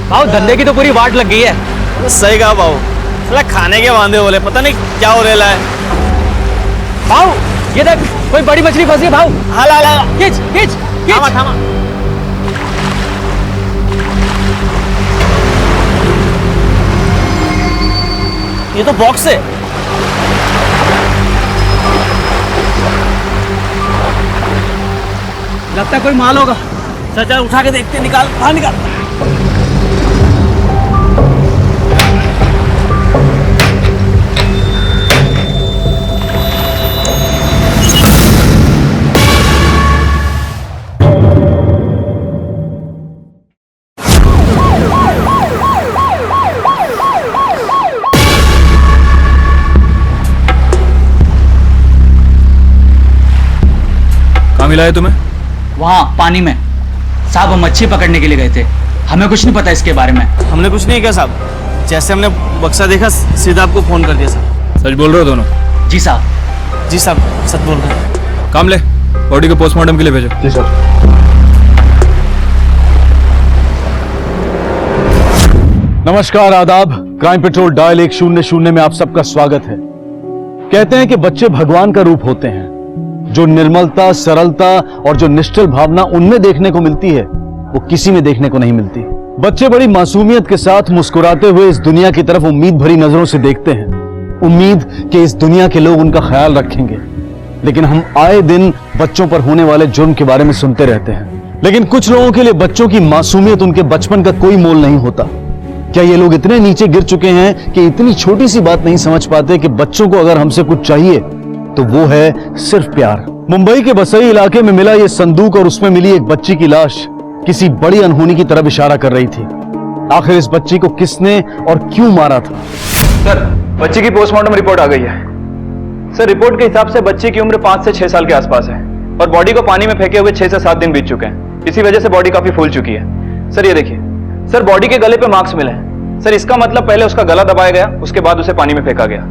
भाव धंधे की तो पूरी वाट लग गई है। सही कहा भाव, साला खाने के वांदे बोले, पता नहीं क्या हो रहा है। भाव ये देख, कोई बड़ी मछली फंसी है भाव। हाला हाला, खींच खींच थामा खींच। थामा। ये तो बॉक्स है। लगता है कोई माल होगा। चल चल उठा के देखते, निकाल, बाहर निकाल। कहाँ मिला है तुम्हें? वहाँ पानी में साहब, हम मच्छी पकड़ने के लिए गए थे, हमें कुछ नहीं पता इसके बारे में। हमने कुछ नहीं किया साहब, जैसे हमने बक्सा देखा सीधा आपको फोन कर दिया साहब। सच बोल रहे हो दोनों? जी साहब। जी साहब, सच बोल रहे हैं। काम ले, बॉडी को पोस्टमार्टम के लिए भेजो। जी सर। नमस्कार, आदाब। क्राइम पेट्रोल डायल 100 में आप सबका स्वागत है। कहते हैं कि बच्चे भगवान का रूप होते हैं। जो निर्मलता, सरलता और जो निश्चल भावना उनमें देखने को मिलती है, वो किसी में देखने को नहीं मिलती। बच्चे बड़ी मासूमियत के साथ मुस्कुराते हुए इस दुनिया की तरफ उम्मीद भरी नजरों से देखते हैं, उम्मीद कि इस दुनिया के लोग उनका ख्याल रखेंगे। लेकिन हम आए दिन बच्चों पर होने वाले जुर्म के बारे में सुनते रहते हैं। लेकिन कुछ लोगों के लिए बच्चों की मासूमियत, उनके बचपन का कोई मोल नहीं होता। क्या ये लोग इतने नीचे गिर चुके हैं कि इतनी छोटी सी बात नहीं समझ पाते कि बच्चों को अगर हमसे कुछ चाहिए तो वो है सिर्फ प्यार। मुंबई के बसई इलाके में मिला ये संदूक और उसमें मिली एक बच्ची की लाश किसी बड़ी अनहोनी की तरफ इशारा कर रही थी। आखिर इस बच्ची को किसने और क्यों मारा था? सर, बच्ची की पोस्टमार्टम रिपोर्ट आ गई है। सर, रिपोर्ट के हिसाब से बच्ची की उम्र 5 से 6 साल के आसपास है और बॉडी को पानी में फेंके हुए 6 से 7 दिन बीत चुके हैं। इसी वजह से बॉडी काफी फूल चुकी है। सर ये देखिए, सर बॉडी के गले पे मार्क्स मिले हैं। सर इसका मतलब पहले उसका गला दबाया गया, उसके बाद उसे पानी में फेंका गया।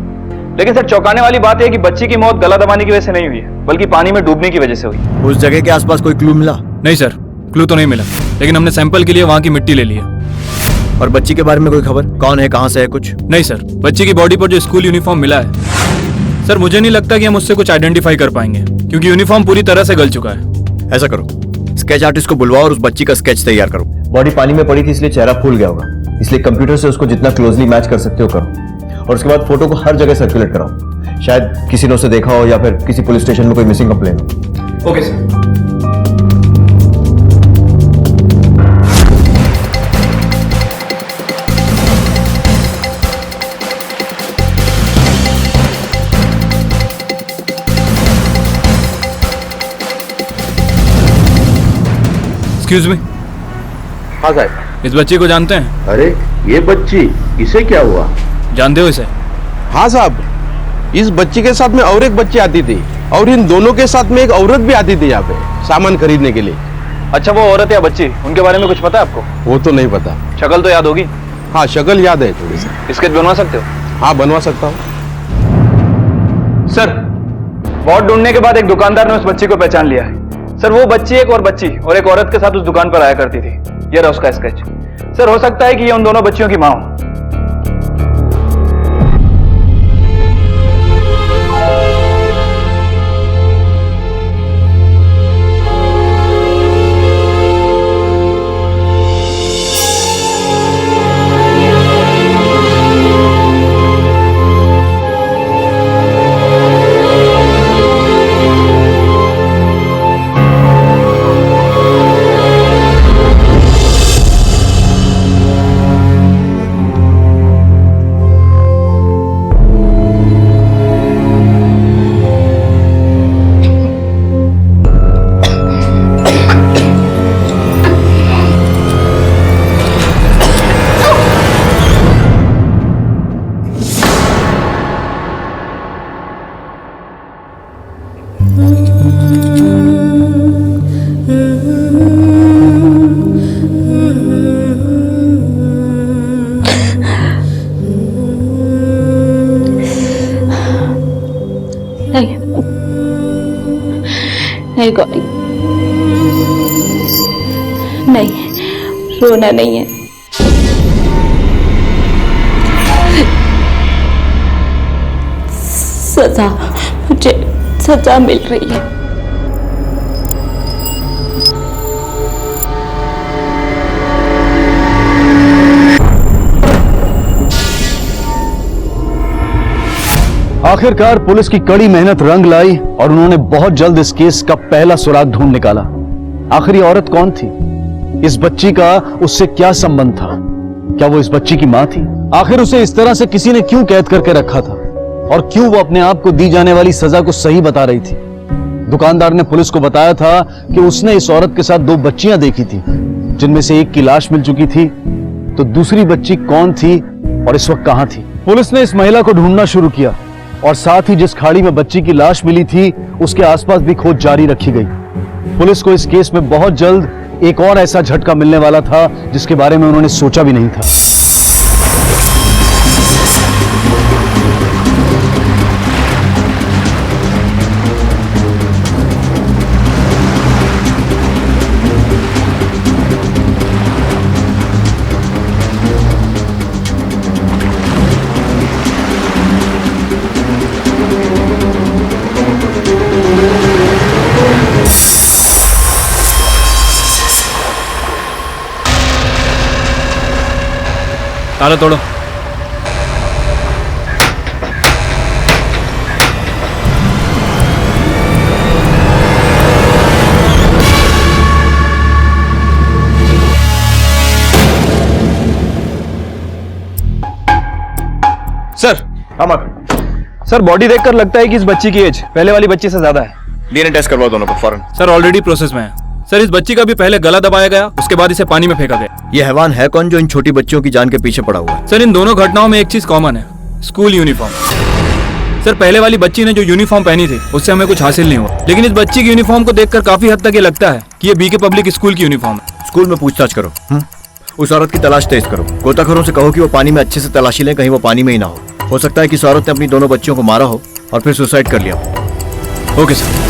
लेकिन सर चौंकाने वाली बात है कि बच्ची की मौत गला दबाने की वजह से नहीं हुई है, बल्कि पानी में डूबने की वजह से हुई। उस जगह के आसपास कोई क्लू मिला? नहीं सर, क्लू तो नहीं मिला, लेकिन हमने सैंपल के लिए वहाँ की मिट्टी ले ली है। और बच्ची के बारे में कोई खबर? कौन है, कहाँ से है, कुछ? नहीं सर, बच्ची की बॉडी पर जो स्कूल यूनिफॉर्म मिला है सर, मुझे नहीं लगता कि हम उससे कुछ आइडेंटिफाई कर पाएंगे, क्योंकि यूनिफॉर्म पूरी तरह से गल चुका है। ऐसा करो, स्केच आर्टिस्ट को बुलवाओ और उस बच्ची का स्केच तैयार करो। बॉडी पानी में पड़ी थी इसलिए चेहरा फूल गया होगा, इसलिए कंप्यूटर से उसको जितना क्लोजली मैच कर सकते हो करो और उसके बाद फोटो को हर जगह सर्कुलेट कराओ। शायद किसी ने उसे देखा हो या फिर किसी पुलिस स्टेशन में कोई मिसिंग कंप्लेन हो। Okay sir. Excuse me. हाँ साहब। इस बच्ची को जानते हैं? अरे ये बच्ची, इसे क्या हुआ? जानते हो इसे? हाँ साहब, इस बच्ची के साथ में और एक बच्ची आती थी और इन दोनों के साथ में एक औरत भी आती थी यहाँ पे सामान खरीदने के लिए। अच्छा, वो औरत या बच्ची, उनके बारे में कुछ पता है आपको? वो तो नहीं पता। शक्ल तो याद होगी? हाँ, शक्ल याद है थोड़ी सी। स्केच बनवा सकते हो? हाँ, बनवा सकता हूँ। सर, बहुत ढूंढने के बाद एक दुकानदार ने उस बच्ची को पहचान लिया है। सर वो बच्ची एक और बच्ची और एक औरत के साथ उस दुकान पर आया करती थी। ये रहा उसका स्केच। सर हो सकता है कि ये उन दोनों बच्चियों की मां हो। नहीं गौरी, नहीं, रोना नहीं है। सजा, मुझे सजा मिल रही है। आखिरकार पुलिस की कड़ी मेहनत रंग लाई और उन्होंने बहुत जल्द इस केस का पहला सुराग ढूंढ निकाला। आखिर ये औरत कौन थी? इस बच्ची का उससे क्या संबंध था? क्या वो इस बच्ची की मां थी? आखिर उसे इस तरह से किसी ने क्यों कैद करके रखा था और क्यों वो अपने आप को दी जाने वाली सजा को सही बता रही थी? दुकानदार ने पुलिस को बताया था कि उसने इस औरत के साथ 2 बच्चियां देखी थी, जिनमें से एक की लाश मिल चुकी थी। तो दूसरी बच्ची कौन थी और इस वक्त कहां थी? पुलिस ने इस महिला को ढूंढना शुरू किया और साथ ही जिस खाड़ी में बच्ची की लाश मिली थी उसके आसपास भी खोज जारी रखी गई। पुलिस को इस केस में बहुत जल्द एक और ऐसा झटका मिलने वाला था जिसके बारे में उन्होंने सोचा भी नहीं था। ताला तोड़ो। सर, सर बॉडी देखकर लगता है कि इस बच्ची की एज पहले वाली बच्ची से ज्यादा है। डीएनए टेस्ट करवाओ दोनों को फौरन। सर ऑलरेडी प्रोसेस में है। सर इस बच्ची का भी पहले गला दबाया गया, उसके बाद इसे पानी में फेंका गया। ये हैवान है कौन जो इन छोटी बच्चियों की जान के पीछे पड़ा हुआ है? सर इन दोनों घटनाओं में एक चीज कॉमन है, स्कूल यूनिफॉर्म। सर पहले वाली बच्ची ने जो यूनिफॉर्म पहनी थी उससे हमें कुछ हासिल नहीं हुआ, लेकिन इस बच्ची की यूनिफॉर्म को देखकर काफी हद तक ये लगता है कि ये बीके पब्लिक स्कूल की यूनिफॉर्म है। स्कूल में पूछताछ करो। उस औरत की तलाश तेज करो। गोताखोरों से कहो कि वो पानी में अच्छे से तलाशी लें, कहीं वो पानी में ही ना हो सकता है कि इस औरत ने अपनी दोनों बच्चियों को मारा हो और फिर सुसाइड कर लिया हो। Okay sir.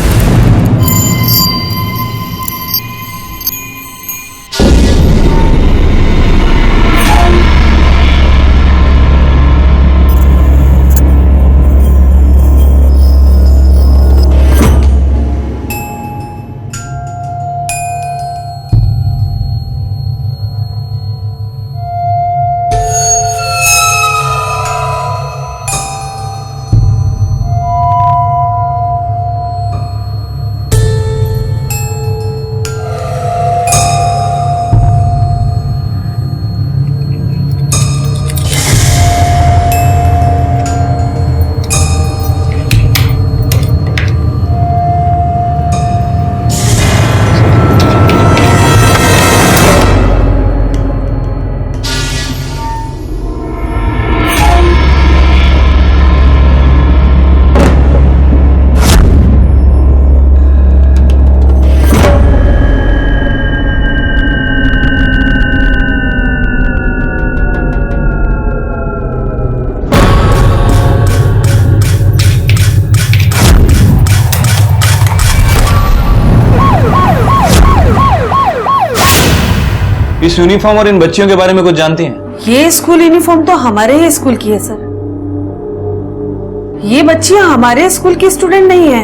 इस यूनिफॉर्म और इन बच्चियों के बारे में कुछ जानती हैं? ये स्कूल यूनिफॉर्म तो हमारे ही स्कूल की है सर। ये बच्चियां हमारे स्कूल की स्टूडेंट नहीं है।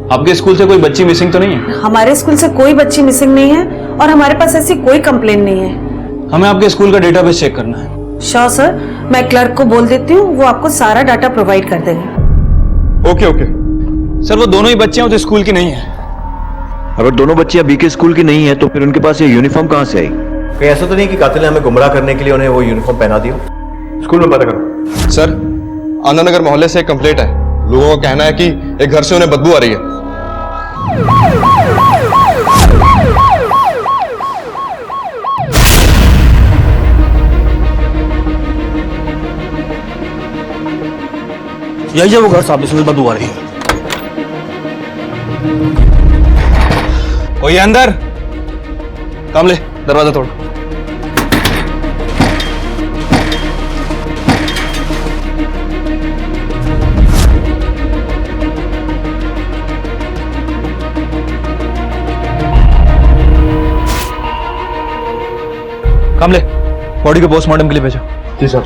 आपके स्कूल से कोई बच्ची मिसिंग तो नहीं है? हमारे स्कूल से कोई बच्ची मिसिंग नहीं है और हमारे पास ऐसी कोई कंप्लेन नहीं है। हमें आपके स्कूल का डेटाबेस चेक करना है। श्योर सर, मैं क्लर्क को बोल देती हूँ, वो आपको सारा डाटा प्रोवाइड कर देंगे। Okay okay. सर वो दोनों ही बच्चियां उस स्कूल की नहीं है। अगर दोनों बच्चियां बीके स्कूल की नहीं है तो फिर उनके पास ये यूनिफॉर्म कहां से आई? कहीं ऐसा तो नहीं कि कातिल ने हमें गुमराह करने के लिए उन्हें वो यूनिफॉर्म पहना दिया? स्कूल में पता करो। सर, आनंदनगर मोहल्ले से एक कंप्लेंट है। लोगों का कहना है कि एक घर से उन्हें बदबू आ रही है। यही है वो घर साहब, इसमें बदबू आ रही है। कोई अंदर? कामले, दरवाजा तोड़। कमले, बॉडी को पोस्टमार्टम के लिए भेजो। जी सर।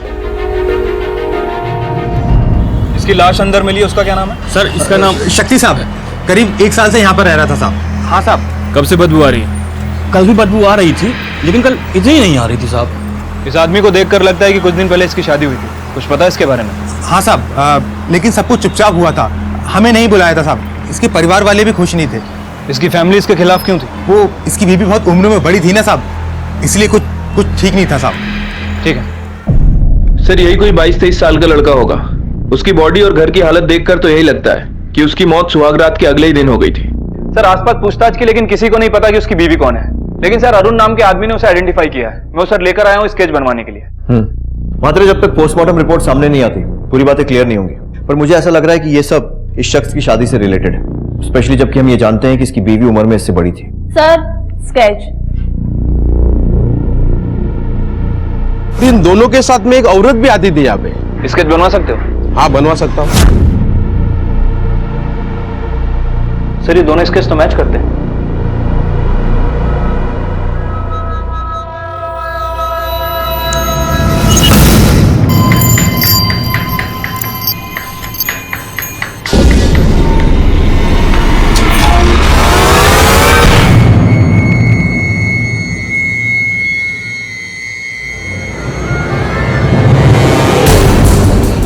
इसकी लाश अंदर मिली, उसका क्या नाम है? सर इसका नाम शक्ति साहब है, करीब 1 साल से यहाँ पर रह रहा था साहब। हाँ साहब, कब से बदबू आ रही है? कल भी बदबू आ रही थी, लेकिन कल इतनी नहीं आ रही थी साहब। इस आदमी को देखकर लगता है कि कुछ दिन पहले इसकी शादी हुई थी। कुछ पता है इसके बारे में? हाँ साहब, लेकिन सब कुछ चुपचाप हुआ था, हमें नहीं बुलाया था साहब। इसके परिवार वाले भी खुश नहीं थे। इसकी फैमिली इसके खिलाफ क्यों थी? वो इसकी बीवी बहुत उम्र में बड़ी थी ना साहब, इसलिए कुछ ठीक नहीं था साहब। ठीक है सर, यही कोई 22-23 साल का लड़का होगा। उसकी बॉडी और घर की हालत देखकर तो यही लगता है कि उसकी मौत सुहागरात के अगले ही दिन हो गई थी। सर आसपास पूछताछ की, लेकिन किसी को नहीं पता कि उसकी बीवी कौन है। लेकिन सर अरुण नाम के आदमी ने उसे आइडेंटिफाई किया है। मैं उसे लेकर आया हूँ स्केच बनवाने के लिए। मात्र जब तक पोस्टमार्टम रिपोर्ट सामने नहीं आती पूरी बातें क्लियर नहीं होंगी, पर मुझे ऐसा लग रहा है कि ये सब इस शख्स की शादी से रिलेटेड है, स्पेशली जबकि हम ये जानते हैं कि इसकी बीवी उम्र में इससे बड़ी थी। Sir sketch. इन दोनों के साथ में एक औरत भी आती थी यहाँ पे। स्केच बनवा सकते हो? हाँ बनवा सकता हूँ। सर ये दोनों स्केच तो मैच करते हैं।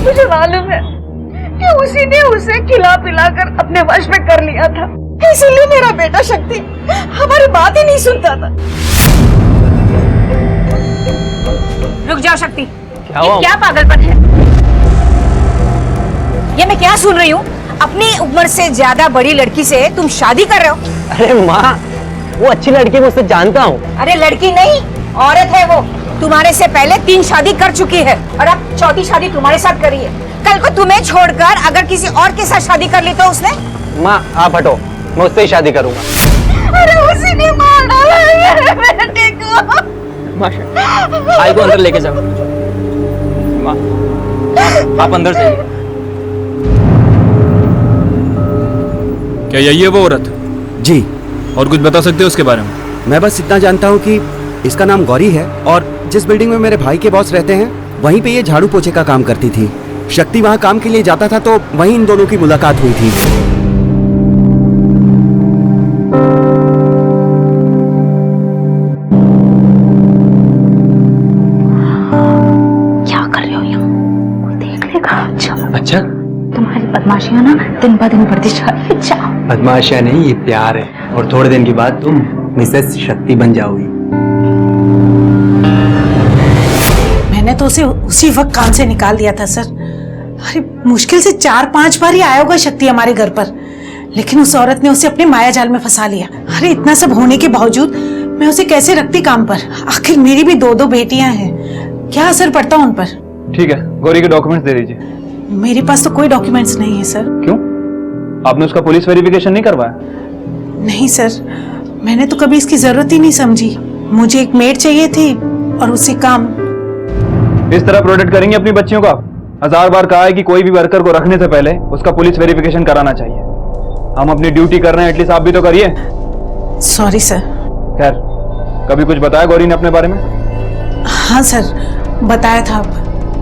मुझे मालूम है कि उसी ने उसे खिला पिलाकर अपने वश में कर लिया था, इसीलिए मेरा बेटा शक्ति हमारी बात ही नहीं सुनता था। रुक जाओ शक्ति, ये क्या पागलपन है? ये मैं क्या सुन रही हूँ? अपनी उम्र से ज्यादा बड़ी लड़की से तुम शादी कर रहे हो? अरे माँ, वो अच्छी लड़की मैं उससे जानता हूँ। अरे लड़की नहीं, औरत है वो। तुम्हारे से पहले 3 शादी कर चुकी है और अब 4थी शादी तुम्हारे साथ करी है। कल को तुम्हें छोड़कर अगर किसी और के साथ शादी कर ली तो उसने? माँ आप हटो, मैं उससे ही शादी करूंगा। अरे उसी ने मार डाला है मेरे बेटे को। भाई को अंदर लेके जाओ। माँ आप अंदर जाइए। क्या यही है वो औरत? जी, और कुछ बता सकते हो उसके बारे में? मैं बस इतना जानता हूँ कि इसका नाम गौरी है और जिस बिल्डिंग में मेरे भाई के बॉस रहते हैं वहीं पे ये झाड़ू पोछे का काम करती थी। शक्ति वहाँ काम के लिए जाता था तो वहीं इन दोनों की मुलाकात हुई थी। क्या कर रहे हो यहाँ? कोई देख लेगा। अच्छा तुम्हारी बदमाशियां ना दिन ब दिन बढ़ती जा रही है। जाओ। बदमाशिया नहीं, ये प्यार है और थोड़े दिन के बाद तुम मिसेस शक्ति बन जाओगी। मैंने तो उसे उसी वक्त काम से निकाल दिया था सर। अरे मुश्किल से 4-5 बार ही आया होगा शक्ति हमारे घर पर, लेकिन उस औरत ने उसे अपने माया जाल में फंसा लिया। अरे इतना सब होने के बावजूद मैं उसे कैसे रखती काम पर? आखिर मेरी भी 2 बेटियां हैं, क्या असर पड़ता उन पर? ठीक है, गौरी के डॉक्यूमेंट्स दे दीजिए। मेरे पास तो कोई डॉक्यूमेंट्स नहीं है सर। क्यों? आपने उसका पुलिस वेरिफिकेशन नहीं करवाया? नहीं सर, मैंने तो कभी इसकी जरूरत ही नहीं समझी। मुझे एक मेड चाहिए थी और उसी काम। इस तरह प्रोटेक्ट करेंगे अपनी बच्चियों का? 1000 बार कहा है कि कोई भी वर्कर को रखने से पहले उसका पुलिस वेरिफिकेशन कराना चाहिए। हम अपनी ड्यूटी कर रहे हैं, एटलीस्ट आप भी तो करिए। Sorry sir. खैर, कभी कुछ बताया गौरी ने अपने बारे में? हाँ सर, बताया था।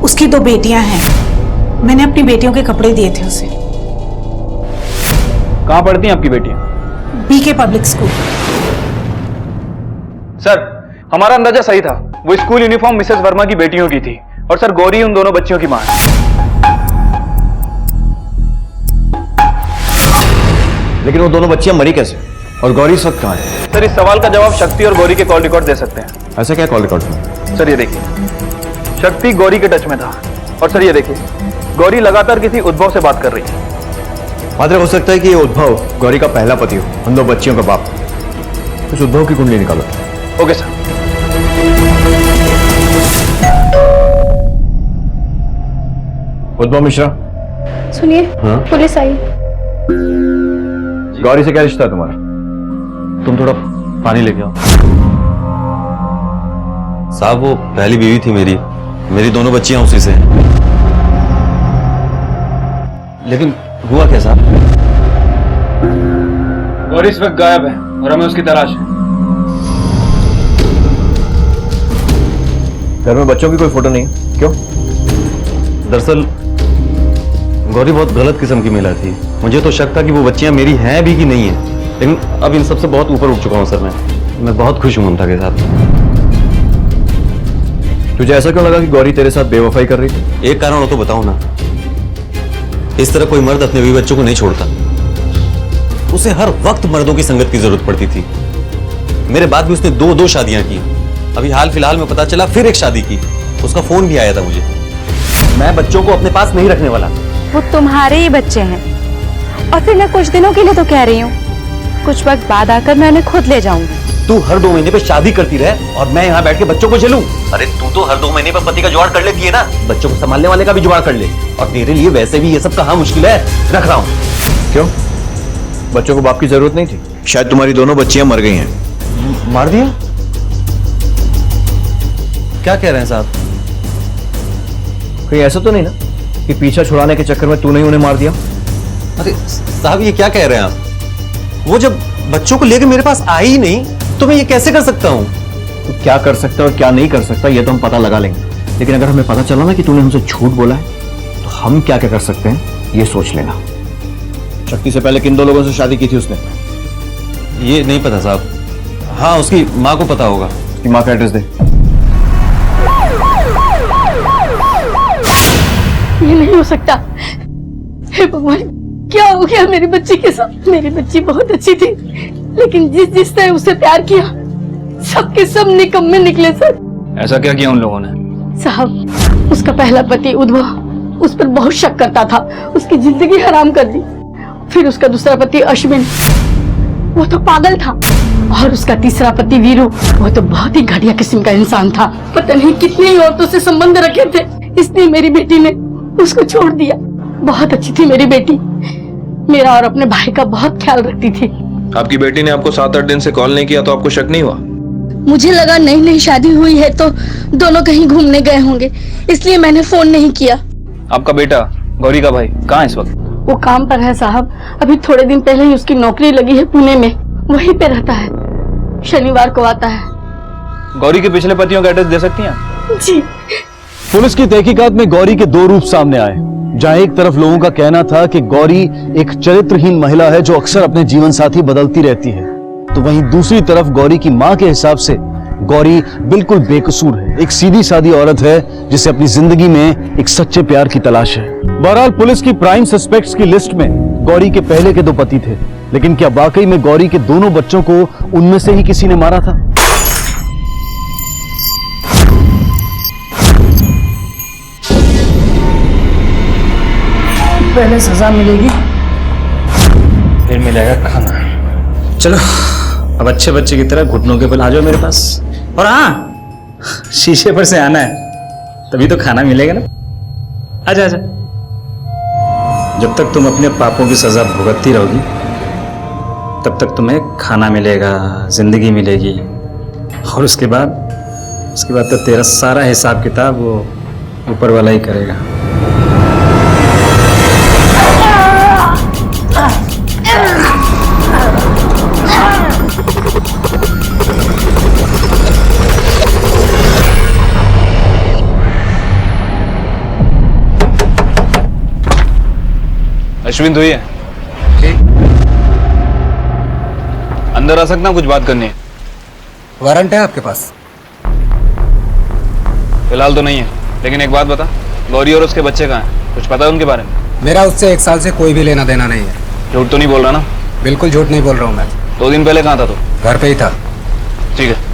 उसकी 2 बेटियां हैं, मैंने अपनी बेटियों के कपड़े दिए थे उसे। कहाँ पढ़ती हैं आपकी बेटियां? BK public school. सर हमारा अंदाजा सही था, वो स्कूल यूनिफॉर्म मिसेस वर्मा की बेटियों की थी और सर गौरी उन दोनों बच्चियों की मां है। लेकिन वो दोनों बच्चियां मरी कैसे और गौरी इस वक्त कहाँ है? सर इस सवाल का जवाब शक्ति और गौरी के कॉल रिकॉर्ड दे सकते हैं। ऐसा क्या कॉल रिकॉर्ड में? सर ये देखिए, शक्ति गौरी के टच में था और सर ये देखिए, गौरी लगातार किसी उद्भव से बात कर रही है। मात्र हो सकता है कि ये उद्भव गौरी का पहला पति हो, उन 2 बच्चियों का बाप। कुछ उद्भव की कुंडली निकालो। Okay sir. उद्भव मिश्रा। सुनिए, हाँ? पुलिस आई। गौरी से क्या रिश्ता है तुम्हारा? तुम थोड़ा पानी लेके आओ। साहब वो पहली बीवी थी मेरी 2 बच्चियां उसी से हैं। लेकिन हुआ क्या साहब? गौरी इस वक्त गायब है और हमें उसकी तलाश है। घर में बच्चों की कोई फोटो नहीं, क्यों? दरअसल गौरी बहुत गलत किस्म की महिला थी। मुझे तो शक था कि वो बच्चियां मेरी हैं भी कि नहीं है, लेकिन अब इन सबसे बहुत ऊपर उठ चुका हूं सर। मैं बहुत खुश हूं ममता के साथ। तुझे ऐसा क्यों लगा कि गौरी तेरे साथ बेवफाई कर रही थी? एक कारण हो तो बताओ ना। इस तरह कोई मर्द अपने बीवी बच्चों को नहीं छोड़ता। उसे हर वक्त मर्दों की संगत की जरूरत पड़ती थी। मेरे बाद भी उसने दो शादियां की। अभी हाल फिलहाल में पता चला फिर एक शादी की। उसका फोन भी आया था मुझे। मैं बच्चों को अपने पास नहीं रखने वाला। वो तुम्हारे ही बच्चे हैं, और फिर मैं कुछ दिनों के लिए तो कह रही हूँ, कुछ वक्त बाद आकर मैं उन्हें खुद ले जाऊंगी। तू हर 2 महीने पे शादी करती रहे और मैं यहाँ बैठ के बच्चों को झेलूं। अरे तू तो हर 2 महीने पे पति का जुगाड़ कर लेती है ना, बच्चों को संभालने वाले का भी जुगाड़ कर ले। और तेरे लिए वैसे भी ये सब कहाँ मुश्किल है, रख रहा हूँ। क्यों? बच्चों को बाप की जरूरत नहीं थी? शायद तुम्हारी दोनों बच्चियां मर गई हैं। मार दिया? क्या कह रहे हैं साहब? कहीं ऐसा तो नहीं ना कि पीछा छुड़ाने के चक्कर में तूने ही उन्हें मार दिया? अरे साहब ये क्या कह रहे हैं आप? वो जब बच्चों को लेकर मेरे पास आई ही नहीं तो मैं ये कैसे कर सकता हूँ? तो क्या कर सकता है और क्या नहीं कर सकता ये तो हम पता लगा लेंगे, लेकिन अगर हमें पता चला ना कि तूने हमसे झूठ बोला है तो हम क्या क्या कर सकते हैं ये सोच लेना। शक्ति से पहले किन 2 लोगों से शादी की थी उसने? ये नहीं पता साहब। हाँ उसकी माँ को पता होगा। उसकी माँ का एड्रेस दे। ये नहीं हो सकता। हे भगवान, क्या हो गया मेरी बच्ची के साथ? मेरी बच्ची बहुत अच्छी थी, लेकिन जिसने उससे प्यार किया सबके सब निकम्मे निकले सर। ऐसा क्या किया उन लोगों ने? साहब, उसका पहला पति उद्धव उस पर बहुत शक करता था, उसकी जिंदगी हराम कर दी। फिर उसका दूसरा पति अश्विन, वो तो पागल था। और उसका तीसरा पति वीरू, वो तो बहुत ही घटिया किस्म का इंसान था। पता नहीं कितनी औरतों से संबंध रखे थे, इसलिए मेरी बेटी ने उसको छोड़ दिया। बहुत अच्छी थी मेरी बेटी, मेरा और अपने भाई का बहुत ख्याल रखती थी। आपकी बेटी ने आपको 7-8 दिन से कॉल नहीं किया तो आपको शक नहीं हुआ? मुझे लगा नई शादी हुई है तो दोनों कहीं घूमने गए होंगे, इसलिए मैंने फोन नहीं किया। आपका बेटा गौरी का भाई कहाँ है इस वक्त? वो काम पर है साहब। अभी थोड़े दिन पहले ही उसकी नौकरी लगी है पुणे में, वहीं पे रहता है। शनिवार को आता है। गौरी के पिछले पतियों का एड्रेस दे सकती हैं? जी। पुलिस की तहकीकात में गौरी के 2 रूप सामने आए। जहां एक तरफ लोगों का कहना था कि गौरी एक चरित्रहीन महिला है जो अक्सर अपने जीवन साथी बदलती रहती है, तो वहीं दूसरी तरफ गौरी की मां के हिसाब से गौरी बिल्कुल बेकसूर है, एक सीधी सादी औरत है जिसे अपनी जिंदगी में एक सच्चे प्यार की तलाश है। बहरहाल पुलिस की प्राइम सस्पेक्ट्स की लिस्ट में गौरी के पहले के 2 पति थे, लेकिन क्या वाकई में गौरी के दोनों बच्चों को उनमें से ही किसी ने मारा था? पहले सजा मिलेगी फिर मिलेगा खाना। चलो अब अच्छे बच्चे की तरह घुटनों के बल आ जाओ मेरे पास। और हाँ, शीशे पर से आना है तभी तो खाना मिलेगा ना। आजा आजा। जब तक तुम अपने पापों की सजा भुगतती रहोगी तब तक तुम्हें खाना मिलेगा, जिंदगी मिलेगी, और उसके बाद तो तेरा सारा हिसाब किताब वो ऊपर वाला ही करेगा। अश्विन तो ही है। अंदर आ सकता हूँ, कुछ बात करनी है। वारंट है आपके पास? फिलहाल तो नहीं है, लेकिन एक बात बता, गौरी और उसके बच्चे कहाँ हैं? कुछ पता है उनके बारे में? मेरा उससे 1 साल से कोई भी लेना देना नहीं है। झूठ तो नहीं बोल रहा ना? बिल्कुल झूठ नहीं बोल रहा हूँ मैं। 2 दिन पहले कहाँ था तू? घर पे ही था। ठीक है।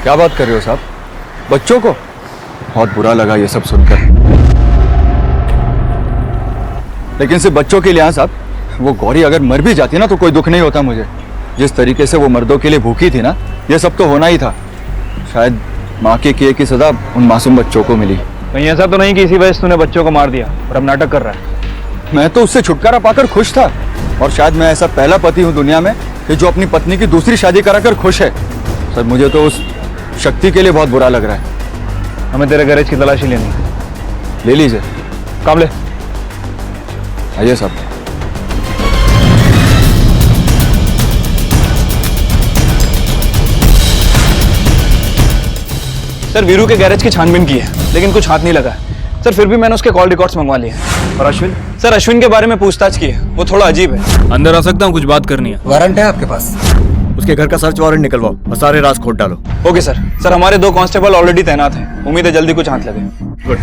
क्या बात कर रहे हो साहब? बच्चों को? बहुत बुरा लगा ये सब सुनकर, लेकिन सिर्फ बच्चों के लिए। हाँ साहब, वो गौरी अगर मर भी जाती ना तो कोई दुख नहीं होता मुझे। जिस तरीके से वो मर्दों के लिए भूखी थी ना, ये सब तो होना ही था। शायद माँ के किए की सजा उन मासूम बच्चों को मिली। कहीं ऐसा तो नहीं कि इसी वजह से तूने बच्चों को मार दिया और अब नाटक कर रहा है? मैं तो उससे छुटकारा पाकर खुश था, और शायद मैं ऐसा पहला पति हूँ दुनिया में कि जो अपनी पत्नी की दूसरी शादी कराकर खुश है। सर मुझे तो उस शक्ति के लिए बहुत बुरा लग रहा है। हमें तेरे गैरेज की तलाशी लेनी है। ले लीजिए, कामले आइए साहब। सर वीरू के गैरेज की छानबीन की है लेकिन कुछ हाथ नहीं लगा। सर फिर भी मैंने उसके कॉल रिकॉर्ड्स मंगवा लिए हैं। और अश्विन? सर अश्विन के बारे में पूछताछ की है, वो थोड़ा अजीब है। अंदर आ सकता हूँ, कुछ बात करनी है। वारंट है आपके पास? उसके घर का सर्च वारंट निकलवाओ और सारे राज खोद डालो। Okay sir. सर हमारे 2 कांस्टेबल ऑलरेडी तैनात हैं, उम्मीद है जल्दी कुछ हाथ लगे। गुड।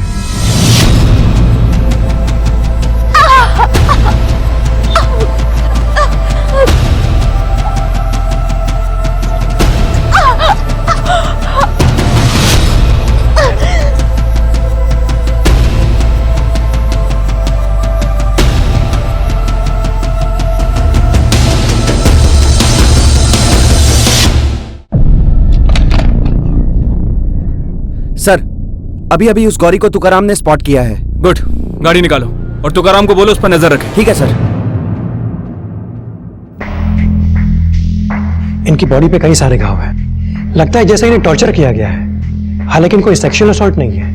सर, अभी अभी उस गौरी को तुकाराम ने स्पॉट किया है। गुड, गाड़ी निकालो और तुकाराम को बोलो उस पर नजर रखे। ठीक है सर। इनकी बॉडी पे कई सारे घाव हैं। लगता है जैसे इन्हें टॉर्चर किया गया है, हालांकि इनको सेक्सुअल असॉल्ट नहीं है।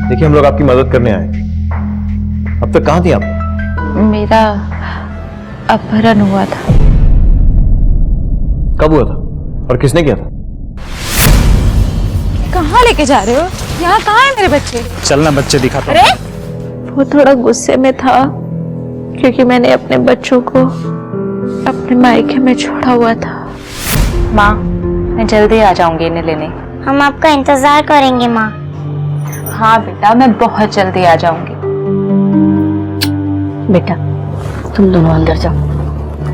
देखिए हम लोग आपकी मदद करने आए। अब तक कहां थी आप? मेरा अपहरण हुआ था। कब हुआ था और किसने किया था? कहाँ लेके जा रहे हो? यहाँ कहाँ है मेरे बच्चे? चलना बच्चे दिखाता अरे वो थोड़ा गुस्से में था क्योंकि मैंने अपने बच्चों को अपने मायके में छोड़ा हुआ था। माँ मैं जल्दी आ जाऊंगी इन्हें लेने। हम आपका इंतजार करेंगे माँ। हाँ बेटा मैं बहुत जल्दी आ जाऊंगी। बेटा तुम दोनों अंदर जाओ,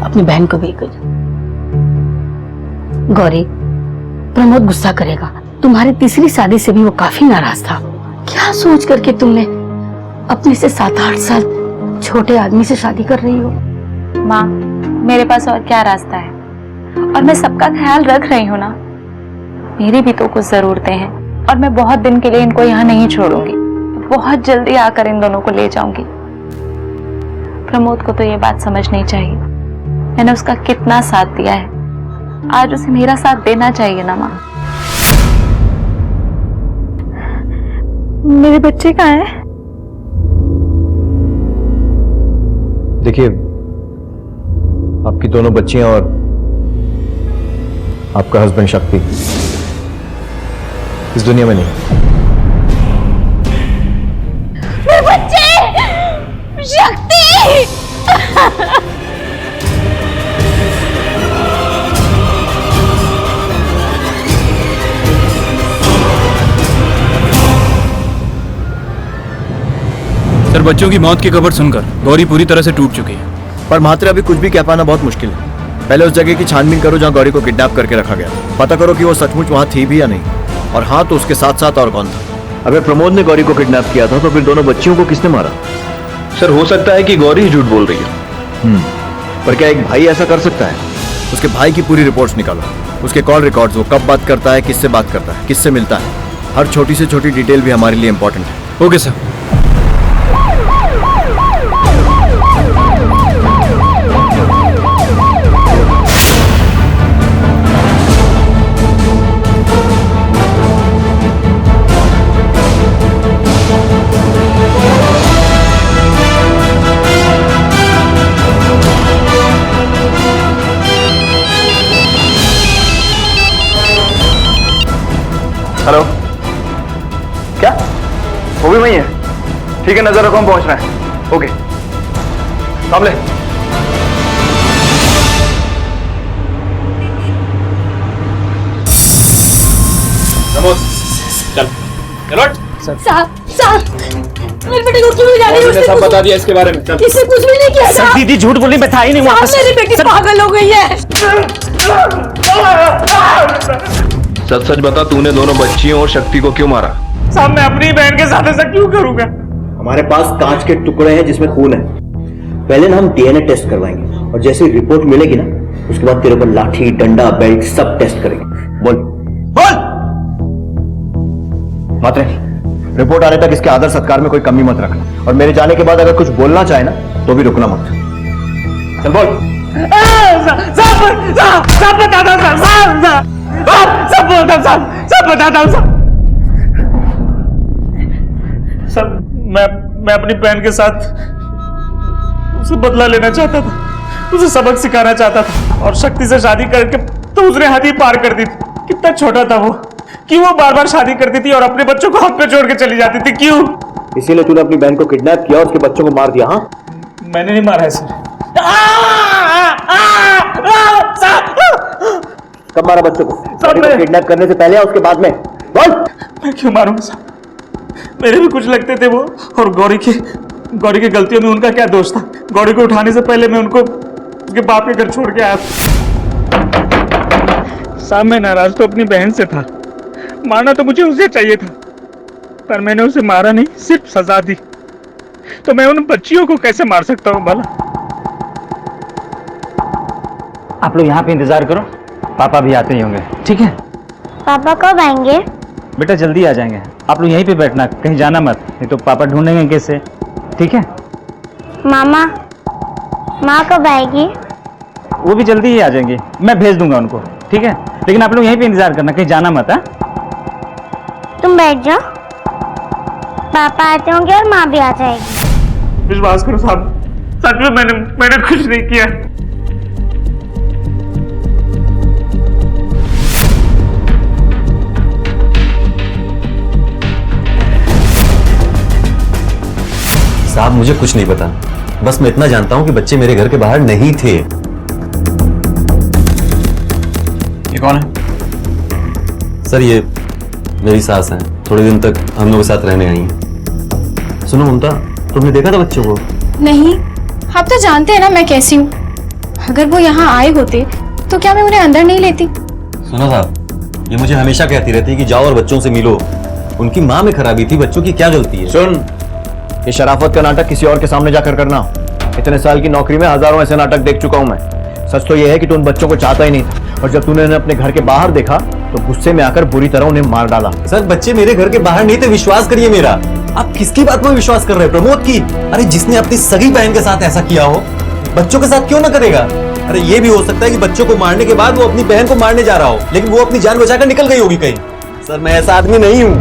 अपनी बहन को भी लेकर जाओ। गौरी, प्रमोद गुस्सा करेगा। तुम्हारी तीसरी शादी से भी वो काफी नाराज था। क्या सोच करके तुमने अपने से 7-8 साल छोटे आदमी से शादी कर रही हो? माँ मेरे पास और क्या रास्ता है, और मैं सबका ख्याल रख रही हूँ ना। मेरी भी तो कुछ जरूरतें हैं और मैं बहुत दिन के लिए इनको यहाँ नहीं छोड़ूंगी। बहुत जल्दी आकर इन दोनों को ले जाऊंगी। प्रमोद को तो ये बात समझनी चाहिए, मैंने उसका कितना साथ दिया है, आज उसे मेरा साथ देना चाहिए ना माँ। मेरे बच्चे कहाँ हैं? देखिए आपकी दोनों बच्चियां और आपका हस्बैंड शक्ति इस दुनिया में नहीं। मेरे बच्चे! शक्ति! सर बच्चों की मौत की खबर सुनकर गौरी पूरी तरह से टूट चुकी है। पर मात्र अभी कुछ भी कह पाना बहुत मुश्किल है। पहले उस जगह की छानबीन करो जहाँ गौरी को किडनैप करके रखा गया। पता करो कि वो सचमुच वहाँ थी भी या नहीं, और हाँ तो उसके साथ साथ और कौन था। अगर प्रमोद ने गौरी को किडनैप किया था तो फिर दोनों बच्चियों को किसने मारा? सर हो सकता है कि गौरी ही झूठ बोल रही है। पर क्या एक भाई ऐसा कर सकता है? उसके भाई की पूरी रिपोर्ट्स निकालो, उसके कॉल रिकॉर्ड्स, वो कब बात करता है, किससे बात करता है, किससे मिलता है, हर छोटी से छोटी डिटेल भी हमारे लिए इंपॉर्टेंट है। Okay sir. हेलो, क्या वो भी वही है? ठीक है नजर रखो, हम पहुंच रहे हैं। ओके कामले। चल चलो। साहब मेरे बेटे को क्यों जा रही है? सब बता दिया इसके बारे में। इसने कुछ भी नहीं किया। सब दीदी झूठ बोली, मैं था ही नहीं वहां पर। मेरी बेटी पागल हो गई है। सच सच बता, तूने दोनों बच्चियों और शक्ति को क्यों मारा? साहब मैं अपनी बहन के साथ ऐसा क्यों करूंगा? हमारे पास कांच के टुकड़े हैं जिसमें खून है। पहले ना हम डीएनए टेस्ट करवाएंगे और जैसे रिपोर्ट मिलेगी ना उसके बाद तेरे ऊपर लाठी, डंडा, बेल्ट सब टेस्ट करेंगे। बोल बोल। मात्रे, रिपोर्ट आने तक इसके आदर सत्कार में कोई कमी मत रखना, और मेरे जाने के बाद अगर कुछ बोलना चाहे ना तो भी रुकना मत। चल बोल। सब बताता हूँ सब बोलता हूँ सब बताता हूँ सब मैं अपनी बहन के साथ उसे बदला लेना चाहता था, उसे सबक सिखाना चाहता था, और शक्ति से शादी करके तो उसने हद ही पार कर दी थी। कितना छोटा था वो, क्यों वो बार बार शादी करती थी और अपने बच्चों को हाथ पे छोड़ के चली जाती थी, क्यों? इसीलिए तूने अपनी बहन को किडनैप किया और उसके बच्चों को मार दिया? हाँ, मैंने नहीं मारा है सर। कब मारा बच्चों को? किडनैप करने से पहले या उसके बाद में? बोल। मैं क्यों मारूंगा सर? मेरे भी कुछ लगते थे वो, और गौरी की गलतियों में उनका क्या दोष था? गौरी को उठाने से पहले मैं उनको उसके बाप के घर छोड़ के आया था। साहब मैं नाराज तो अपनी बहन से था, मारना तो मुझे उसे चाहिए था, पर मैंने उसे मारा नहीं, सिर्फ सजा दी। तो मैं उन बच्चियों को कैसे मार सकता हूँ भला? आप लोग यहाँ पे इंतजार करो, पापा भी आते ही होंगे, ठीक है? पापा कब आएंगे? बेटा जल्दी आ जाएंगे, आप लोग यहीं पे बैठना, कहीं जाना मत, नहीं तो पापा ढूंढेंगे कैसे, ठीक है? मामा, माँ कब आएगी? वो भी जल्दी ही आ जाएंगे, मैं भेज दूंगा उनको, ठीक है? लेकिन आप लोग यहीं पे इंतजार करना, कहीं जाना मत। हाँ, तुम बैठ जाओ, पापा आते होंगे और माँ भी आ जाएगी। विश्वास करो साहब, सच में मैंने कुछ नहीं किया। साहब मुझे कुछ नहीं पता, बस मैं इतना जानता हूं कि बच्चे मेरे घर के बाहर नहीं थे। ये कौन है? सर ये मेरी सास है, थोड़े दिन तक हम लोग के साथ रहने आई हैं। सुनो ममता, तुमने देखा था बच्चों को? नहीं, आप तो जानते हैं ना मैं कैसी हूँ। अगर वो यहाँ आए होते तो क्या मैं उन्हें अंदर नहीं लेती? सुनो साहब, ये मुझे हमेशा कहती रहती है कि जाओ और बच्चों से मिलो। उनकी माँ में खराबी थी, बच्चों की क्या गलती है? सुन, ये शराफत का नाटक किसी और के सामने जाकर करना। इतने साल की नौकरी में हजारों ऐसे नाटक देख चुका हूं मैं। सच तो यह है कि तू उन बच्चों को चाहता ही नहीं था, और जब तूने उन्हें अपने घर के बाहर देखा तो गुस्से में आकर बुरी तरह उन्हें मार डाला। सर बच्चे मेरे घर के बाहर नहीं थे, विश्वास करिए मेरा। आप किसकी बात में विश्वास कर रहे हैं? प्रमोद की? अरे जिसने अपनी सगी बहन के साथ ऐसा किया हो, बच्चों के साथ क्यों ना करेगा? अरे ये भी हो सकता है कि बच्चों को मारने के बाद वो अपनी बहन को मारने जा रहा हो, लेकिन वो अपनी जान बचाकर निकल गई होगी कहीं। सर मैं ऐसा आदमी नहीं हूं।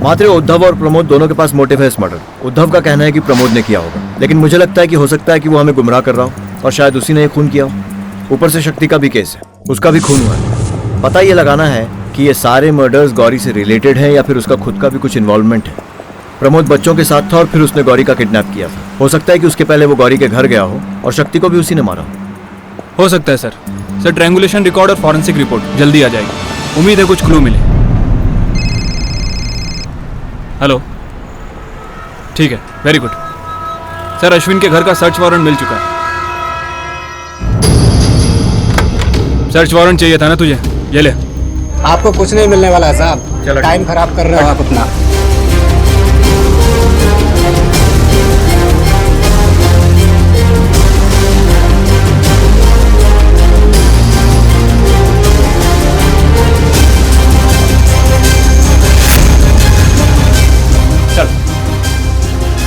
मात्र उद्धव और प्रमोद दोनों के पास मोटिव है इस मर्डर। उद्धव का कहना है कि प्रमोद ने किया होगा, लेकिन मुझे लगता है कि हो सकता है कि वो हमें गुमराह कर रहा हो और शायद उसी ने खून किया हो। ऊपर से शक्ति का भी केस है, उसका भी खून हुआ है। पता ये लगाना है कि ये सारे मर्डर्स गौरी से रिलेटेड हैं या फिर उसका खुद का भी कुछ इन्वॉल्वमेंट है। प्रमोद बच्चों के साथ था और फिर उसने गौरी का किडनैप किया था। हो सकता है कि उसके पहले वो गौरी के घर गया हो और शक्ति को भी उसी ने मारा हो सकता है सर। सर ट्रायंगुलेशन रिकॉर्ड और फॉरेंसिक रिपोर्ट जल्दी आ जाएगी, उम्मीद है कुछ क्लू मिले। हेलो, ठीक है, वेरी गुड सर। अश्विन के घर का सर्च वारंट मिल चुका है। सर्च वारंट चाहिए था ना तुझे, ये ले। आपको कुछ नहीं मिलने वाला है साहब, चलो टाइम खराब कर रहे हो आप अपना।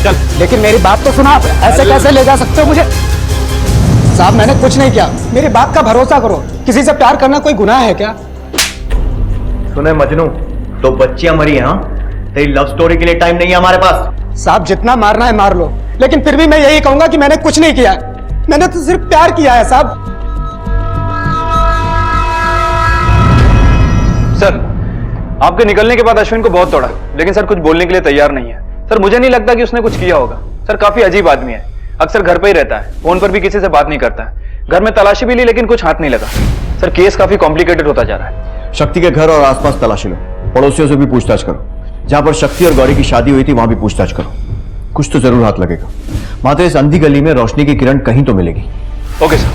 चल, लेकिन मेरी बात तो सुना आप, ऐसे कैसे ले जा सकते हो मुझे? साहब मैंने कुछ नहीं किया, मेरी बात का भरोसा करो। किसी से प्यार करना कोई गुनाह है क्या? सुने मजनू, तो बच्चियां मरी हैं, तेरी लव स्टोरी के लिए टाइम नहीं है हमारे पास। साहब जितना मारना है मार लो, लेकिन फिर भी मैं यही कहूंगा कि मैंने कुछ नहीं किया, मैंने तो सिर्फ प्यार किया है साहब। सर आपके निकलने के बाद अश्विन को बहुत तोड़ा, लेकिन सर कुछ बोलने के लिए तैयार नहीं है। सर मुझे नहीं लगता कि उसने कुछ किया होगा। सर काफी अजीब आदमी है, अक्सर घर पे ही रहता है, फोन पर भी किसी से बात नहीं करता है। घर में तलाशी भी ली लेकिन कुछ हाथ नहीं लगा। सर केस काफी कॉम्प्लिकेटेड होता जा रहा है। शक्ति के घर और आसपास तलाशी लो, पड़ोसियों से भी पूछताछ करो। जहां पर शक्ति और गौरी की शादी हुई थी वहां भी पूछताछ करो, कुछ तो जरूर हाथ लगेगा। मात्र इस अंधी गली में रोशनी की किरण कहीं तो मिलेगी। Okay sir.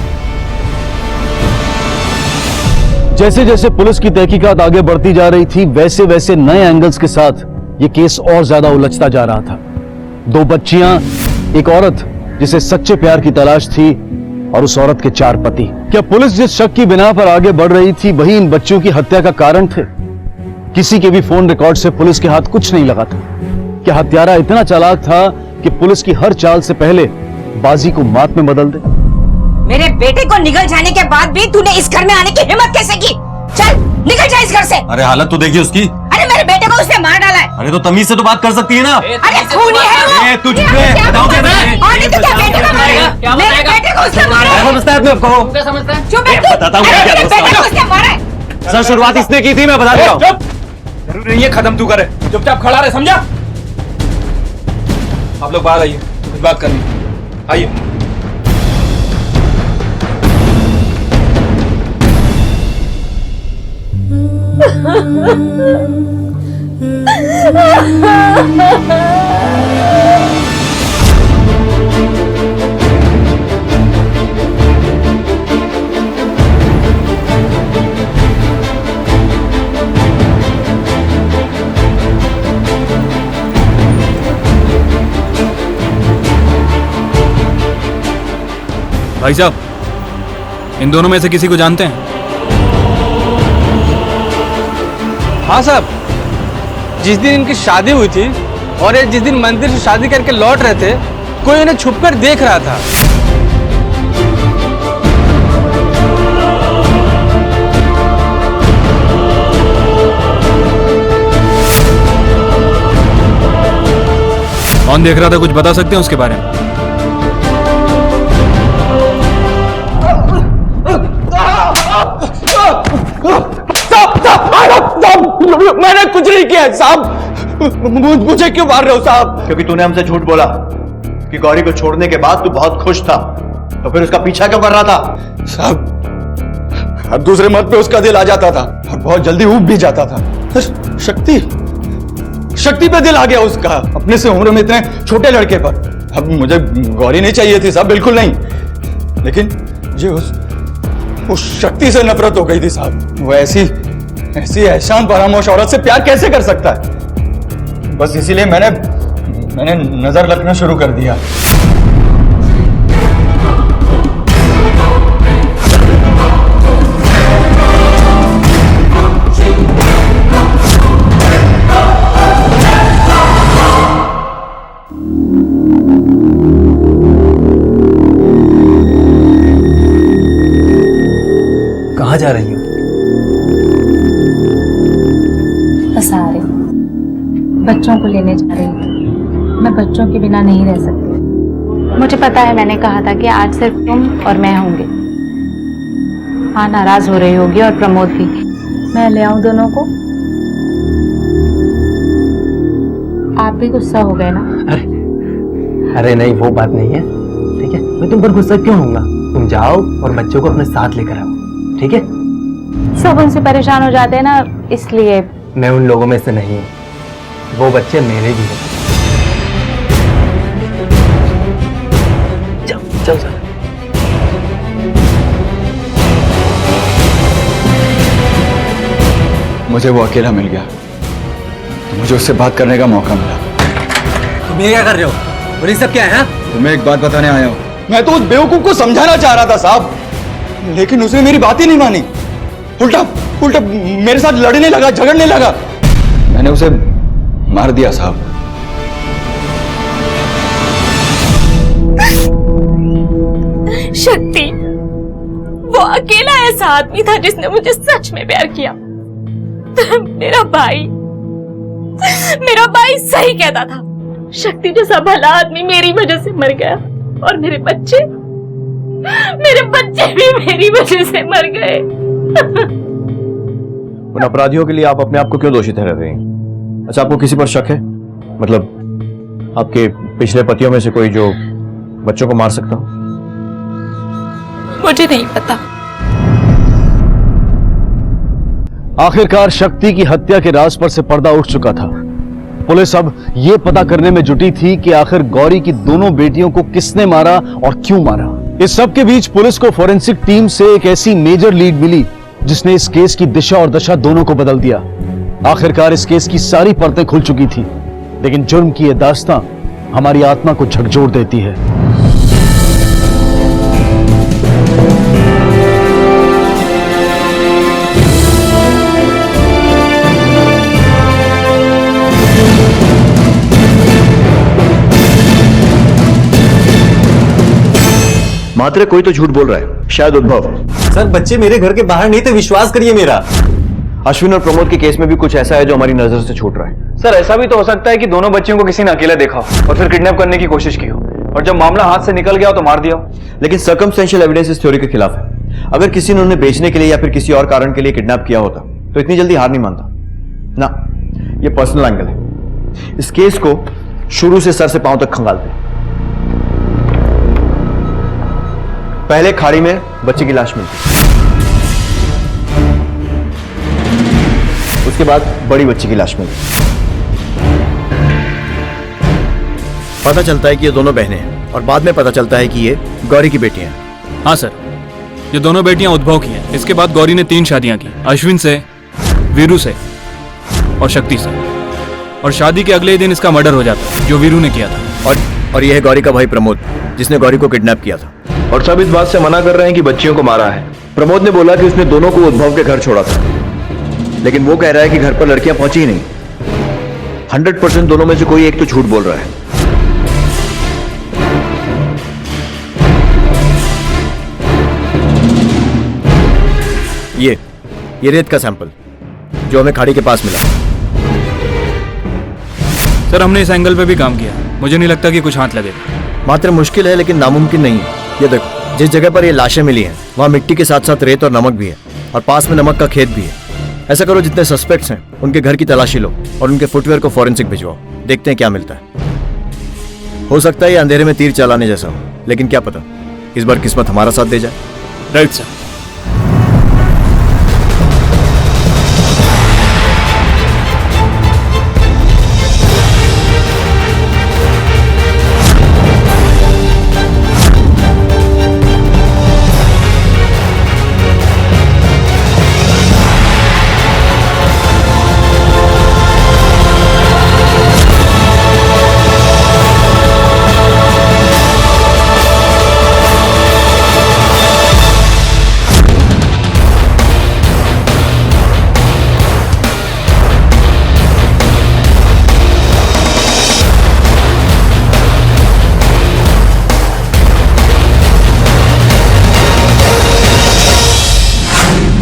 जैसे जैसे पुलिस की तहकीकात आगे बढ़ती जा रही थी, वैसे वैसे नए एंगल्स के साथ ये केस और ज्यादा उलझता जा रहा था। दो बच्चियां, एक औरत जिसे सच्चे प्यार की तलाश थी, और उस औरत के 4 पति। क्या पुलिस जिस शक की बिना पर आगे बढ़ रही थी वही इन बच्चों की हत्या का कारण थे? किसी के भी फोन रिकॉर्ड से पुलिस के हाथ कुछ नहीं लगा था। क्या हत्यारा इतना चालाक था कि पुलिस की हर चाल से पहले बाजी को मात में बदल दे। मेरे बेटे को निकल जाने के बाद भी तूने इस घर में आने की हिम्मत कैसे की? चल निकल जा इस घर से। अरे हालत तो देखिए उसकी। अरे मेरे बेटे को उसने मार डाला है। अरे तो तमीज से तो बात कर सकती है ना। अरे खूनी है वो। तू चुप रह। बताओ क्या और नहीं तो क्या बेटे को मारा? मेरे बेटे को उसने मारा है। समझता है अपने आप को? क्या समझता है? चुप है तू। बताता हूँ अरे क्या मेरे दोस्त बेटे है। को उसने मारा है। सर शुरुआत इसने की थी, मैं बता रहा हूँ। जरूरी नहीं है खत्म तू करे, चुपचाप खड़ा रहे, समझा? आप लोग बाहर आइए, कुछ बात करनी आइए। भाई साहब, इन दोनों में से किसी को जानते हैं? हाँ साहब, जिस दिन इनकी शादी हुई थी और ये जिस दिन मंदिर से शादी करके लौट रहे थे, कोई उन्हें छुपकर देख रहा था। कौन देख रहा था, कुछ बता सकते हैं उसके बारे में? मैंने कुछ नहीं किया साहब। मुझे क्यों मार रहे हो साहब? क्योंकि तूने हमसे झूठ बोला कि गौरी को छोड़ने के बाद तू बहुत खुश था, तो फिर उसका पीछा क्यों कर रहा था? साहब हर दूसरे मत पे उसका दिल आ जाता था और बहुत जल्दी ऊब भी जाता था। शक्ति पे दिल आ गया उसका, अपने से उम्र में इतने छोटे लड़के पर। अब मुझे गौरी नहीं चाहिए थी साहब, बिल्कुल नहीं, लेकिन मुझे उस शक्ति से नफरत हो गई थी साहब। वो ऐसी एहसान फरामोश औरत से प्यार कैसे कर सकता है? बस इसीलिए मैंने नजर रखना शुरू कर दिया। कहाँ जा रही हो? बस आ रही, बच्चों को लेने जा रही थी। मैं बच्चों के बिना नहीं रह सकती। मुझे पता है, मैंने कहा था कि आज सिर्फ तुम और मैं होंगे। हाँ, नाराज हो रही होगी और प्रमोद भी। मैं ले आऊं दोनों को? आप भी गुस्सा हो गए ना? अरे नहीं, वो बात नहीं है, ठीक है? मैं तुम पर गुस्सा क्यों होऊंगा? तुम जाओ और बच्चों को अपने साथ लेकर आओ, ठीक है? सब उनसे परेशान हो जाते हैं ना, इसलिए। मैं उन लोगों में से नहीं हूं, वो बच्चे मेरे भी हैं। चल चल। मुझे वो अकेला मिल गया तो मुझे उससे बात करने का मौका मिला। तुम ये क्या कर रहे हो? और ये सब क्या है? तुम्हें एक बात बताने आया हूं। मैं तो उस बेवकूफ को समझाना चाह रहा था साहब, लेकिन उसने मेरी बात ही नहीं मानी। उल्टा मेरे साथ लड़ने लगा, झगड़ने लगा। मैंने उसे मार दिया साहब। शक्ति वो अकेला ऐसा आदमी था जिसने मुझे सच में प्यार किया। मेरा भाई सही कहता था। शक्ति जैसा भला आदमी मेरी वजह से मर गया और मेरे बच्चे भी मेरी वजह से मर गए। उन अपराधियों के लिए आप अपने आप को क्यों दोषी ठहरा रही हैं? अच्छा, आपको किसी पर शक है? मतलब आपके पिछले पतियों में से कोई जो बच्चों को मार सकता हो? मुझे नहीं पता। आखिरकार शक्ति की हत्या के राज पर से पर्दा उठ चुका था। पुलिस अब यह पता करने में जुटी थी कि आखिर गौरी की दोनों बेटियों को किसने मारा और क्यों मारा। इस सब के बीच पुलिस को फोरेंसिक टीम से एक ऐसी मेजर लीड मिली जिसने इस केस की दिशा और दशा दोनों को बदल दिया। आखिरकार इस केस की सारी परतें खुल चुकी थी, लेकिन जुर्म की यह दास्तां हमारी आत्मा को झकझोर देती है। मात्र कोई तो झूठ बोल रहा है, शायद उद्भव। सर बच्चे मेरे घर के बाहर नहीं थे, विश्वास करिए मेरा। अश्विन और प्रमोद के केस में भी कुछ ऐसा है जो हमारी नजर से छूट रहा है। सर ऐसा भी तो हो सकता है कि दोनों बच्चियों को किसी ने अकेले देखा हो और फिर किडनैप करने की कोशिश की हो, और जब मामला हाथ से निकल गया हो तो मार दिया हो। लेकिन सर्कमस्टेंशियल एविडेंस इस थ्योरी के खिलाफ है। अगर किसी ने उन्हें बेचने के लिए या फिर किसी और कारण के लिए किडनैप किया होता तो इतनी जल्दी हार नहीं मानता ना। ये पर्सनल एंगल है। इस केस को शुरू से सर से पांव तक खंगालते हैं। पहले खाड़ी में बच्चे की लाश मिलती, उसके बाद बड़ी बच्ची की लाश मिलती। पता चलता है कि ये दोनों बहनें हैं और बाद में पता चलता है कि ये गौरी की बेटियां हैं। हाँ सर, ये दोनों बेटियां उद्भव की हैं। इसके बाद गौरी ने 3 शादियां की, अश्विन से, वीरू से और शक्ति से। और शादी के अगले ही दिन इसका मर्डर हो जाता है जो वीरू ने किया था। और यह है गौरी का भाई प्रमोद, जिसने गौरी को किडनैप किया था। और सब इस बात से मना कर रहे हैं कि बच्चियों को मारा है। प्रमोद ने बोला कि उसने दोनों को उद्भव के घर छोड़ा था, लेकिन वो कह रहा है कि घर पर लड़कियां पहुंची ही नहीं। 100% दोनों में से कोई एक तो झूठ बोल रहा है। ये रेत का सैंपल जो हमें खाड़ी के पास मिला। सर हमने इस एंगल पे भी काम किया, मुझे नहीं लगता कि कुछ हाथ लगेगा। मात्र मुश्किल है लेकिन नामुमकिन नहीं है। ये देखो, जिस जगह पर ये लाशें मिली हैं वहां मिट्टी के साथ साथ रेत और नमक भी है, और पास में नमक का खेत भी है। ऐसा करो, जितने सस्पेक्ट्स हैं उनके घर की तलाशी लो और उनके फुटवेयर को फॉरेंसिक भिजवाओ, देखते हैं क्या मिलता है। हो सकता है ये अंधेरे में तीर चलाने जैसा हो, लेकिन क्या पता इस बार किस्मत हमारा साथ दे जाए। Right sir.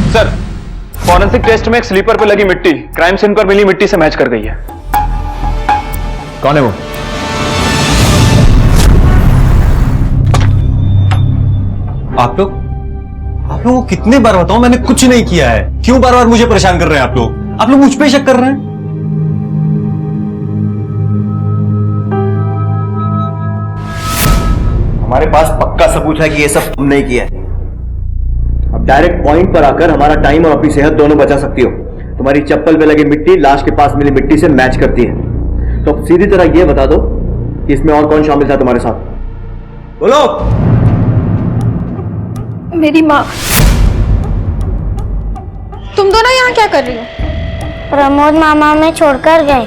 Sir forensic test में एक स्लीपर पे लगी मिट्टी क्राइम सीन पर मिली मिट्टी से मैच कर गई है। कौन है वो? आप लोगों को कितने बार बताऊं, मैंने कुछ नहीं किया है। क्यों बार बार मुझे परेशान कर रहे हैं आप लोग? आप लोग मुझ पे शक कर रहे हैं। हमारे पास पक्का सबूत है कि ये सब तुमने किया है। अब डायरेक्ट पॉइंट पर आकर हमारा टाइम और अपनी सेहत दोनों बचा सकती हो। तुम्हारी चप्पल पे लगी मिट्टी लाश के पास मिली मिट्टी से मैच करती है। तो अब सीधी तरह ये बता दो कि इसमें और कौन शामिल था तुम्हारे साथ? बोलो। मेरी माँ। तुम दोनों यहाँ क्या कर रही हो? प्रमोद मामा में छोड़कर गए।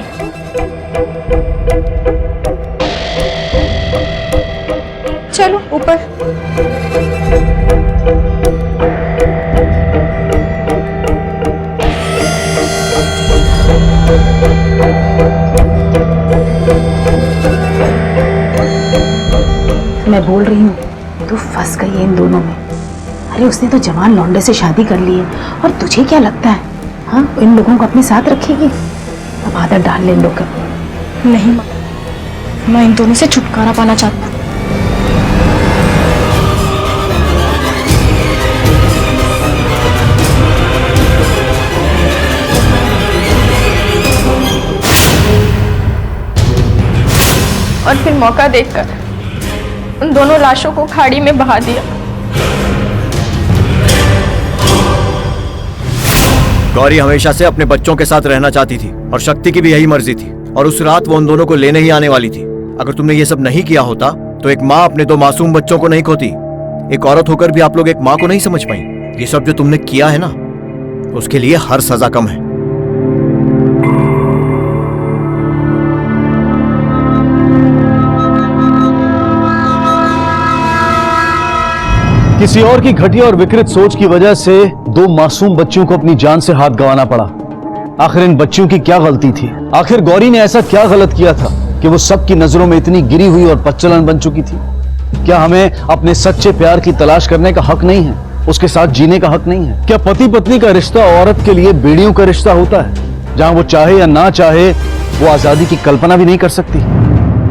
चलो ऊपर। मैं बोल रही हूँ तू फंस गई है इन दोनों में। अरे उसने तो जवान लौंडे से शादी कर ली है, और तुझे क्या लगता है हाँ इन लोगों को अपने साथ रखेगी? अब आदत डाल ले इन लोग का। नहीं माँ, मैं इन दोनों से छुटकारा पाना चाहता हूँ। और फिर मौका देखकर उन दोनों लाशों को खाड़ी में बहा दिया। गौरी हमेशा से अपने बच्चों के साथ रहना चाहती थी और शक्ति की भी यही मर्जी थी, और उस रात वो उन दोनों को लेने ही आने वाली थी। अगर तुमने ये सब नहीं किया होता तो एक माँ अपने 2 मासूम बच्चों को नहीं खोती। एक औरत होकर भी आप लोग एक माँ को नहीं समझ पाई। ये सब जो तुमने किया है ना, उसके लिए हर सजा कम है। किसी और की घटिया और विकृत सोच की वजह से 2 मासूम बच्चियों को अपनी जान से हाथ गंवाना पड़ा। आखिर इन बच्चियों की क्या गलती थी? आखिर गौरी ने ऐसा क्या गलत किया था कि वो सबकी नजरों में इतनी गिरी हुई और पच्चलन बन चुकी थी? क्या हमें अपने सच्चे प्यार की तलाश करने का हक नहीं है? उसके साथ जीने का हक नहीं है? क्या पति पत्नी का रिश्ता औरत के लिए बेड़ियों का रिश्ता होता है, जहां वो चाहे या ना चाहे वो आजादी की कल्पना भी नहीं कर सकती?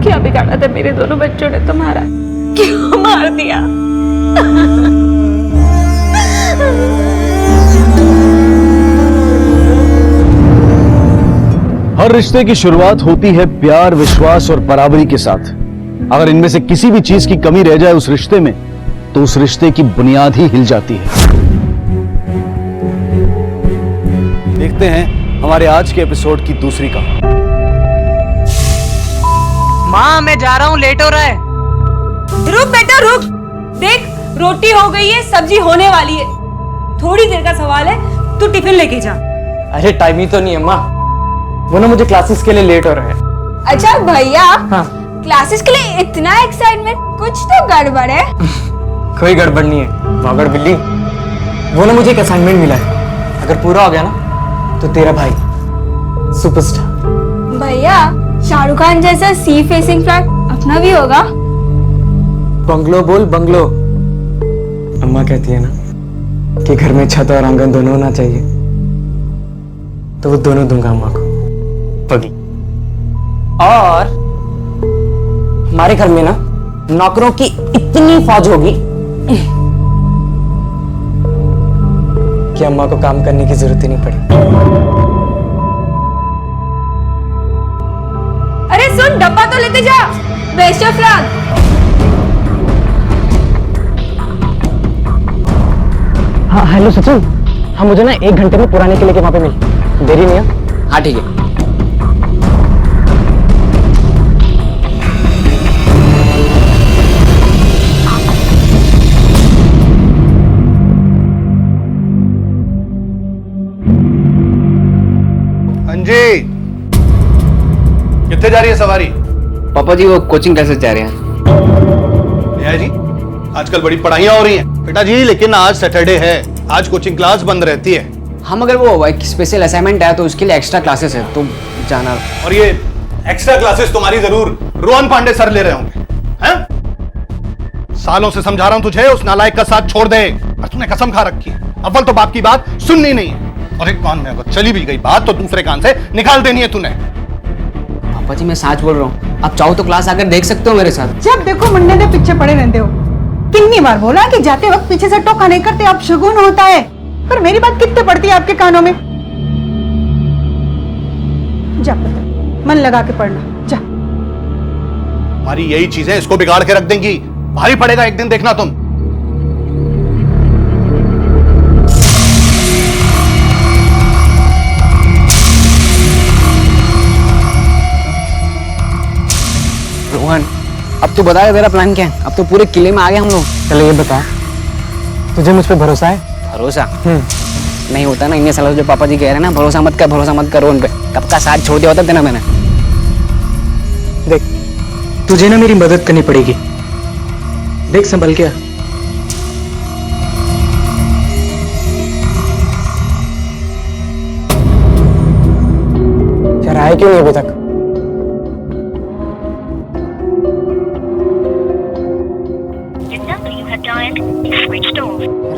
क्या बिगाड़ा था मेरे दोनों बच्चों ने तुम्हारा? क्यों मार दिया? हर रिश्ते की शुरुआत होती है प्यार, विश्वास और बराबरी के साथ। अगर इनमें से किसी भी चीज की कमी रह जाए उस रिश्ते में, तो उस रिश्ते की बुनियाद ही हिल जाती है। देखते हैं हमारे आज के एपिसोड की दूसरी कहानी। माँ मैं जा रहा हूँ, लेट हो रहा है। रुक बेटा रुक, देख रोटी हो गई है, सब्जी होने वाली है, थोड़ी देर का सवाल है, तू टिफिन लेके जा। अरे टाइम ही तो नहीं है माँ, वो ना मुझे क्लासेस के लिए लेट हो रहा है। अच्छा भैया, हाँ क्लासेस के लिए इतना एक्साइटमेंट, कुछ तो गड़बड़ है। कोई गड़बड़ नहीं है मगर बिल्ली, वो ना मुझे एक असाइनमेंट मिला है, अगर पूरा हो गया ना तो तेरा भाई सुपरस्टार। भैया शाहरुख खान जैसा सी फेसिंग फ्लैट अपना भी होगा। बंगलो बोल बंगलो। अम्मा कहती है ना कि घर में छत और आंगन दोनों होना चाहिए, तो वो दोनों दूंगा अम्मा को। पगली। और हमारे घर में ना नौकरों की इतनी फौज होगी कि अम्मा को काम करने की जरूरत ही नहीं पड़ेगी। अरे सुन, डब्बा तो लेते जा, बेस्ट ऑफ लक। हाँ हेलो सचिन, हाँ मुझे ना 1 घंटे में पुराने किले के वहां पे मिल, देरी नहीं है? हाँ ठीक है। अंजी कितने जा रही है सवारी? पापा जी वो कोचिंग क्लासेस जा रहे हैं। भैया जी आजकल बड़ी पढ़ाइयाँ हो रही हैं। बेटा जी लेकिन आज सैटरडे है, आज कोचिंग क्लास बंद रहती है। हम अगर वो एक स्पेशल असाइनमेंट है तो उसके लिए एक्स्ट्रा क्लासेस है, तो जाना। और ये एक्स्ट्रा क्लासेस तुम्हारी जरूर रोहन पांडे सर ले रहे होंगे, हैं? सालों से समझा रहा हूं तुझे, उस नालायक का साथ छोड़ दे, पर तूने कसम खा रखी है। अव्वल तो बाप की बात सुननी नहीं है, और एक कान में अगर चली भी गई बात तो दूसरे कान से निकाल देनी है तूने। पापा जी मैं सच बोल रहा हूँ, आप चाहो तो क्लास आकर देख सकते हो मेरे साथ। जब देखो मुन्ने दे पीछे पड़े रहते हो। कितनी बार बोला कि जाते वक्त पीछे से टोका नहीं करते, अब शगुन होता है, पर मेरी बात कितने पड़ती है आपके कानों में? जा मन लगा के पढ़ना, जा। हमारी यही चीजें इसको बिगाड़ के रख देंगी, भारी पड़ेगा एक दिन, देखना तुम। रोहन अब तू बता तेरा प्लान क्या है? अब तो पूरे किले में आ गए हम लोग। चलो ये बता, तुझे मुझ पे भरोसा है? भरोसा नहीं होता ना, इतने सालों से जो पापा जी कह रहे हैं ना, भरोसा मत कर रोहन पे। कब का साथ छोड़ दिया होता तेरा मैंने। देख तुझे ना मेरी मदद करनी पड़ेगी, देख संभल के। यार आए क्यों नहीं अभी तक?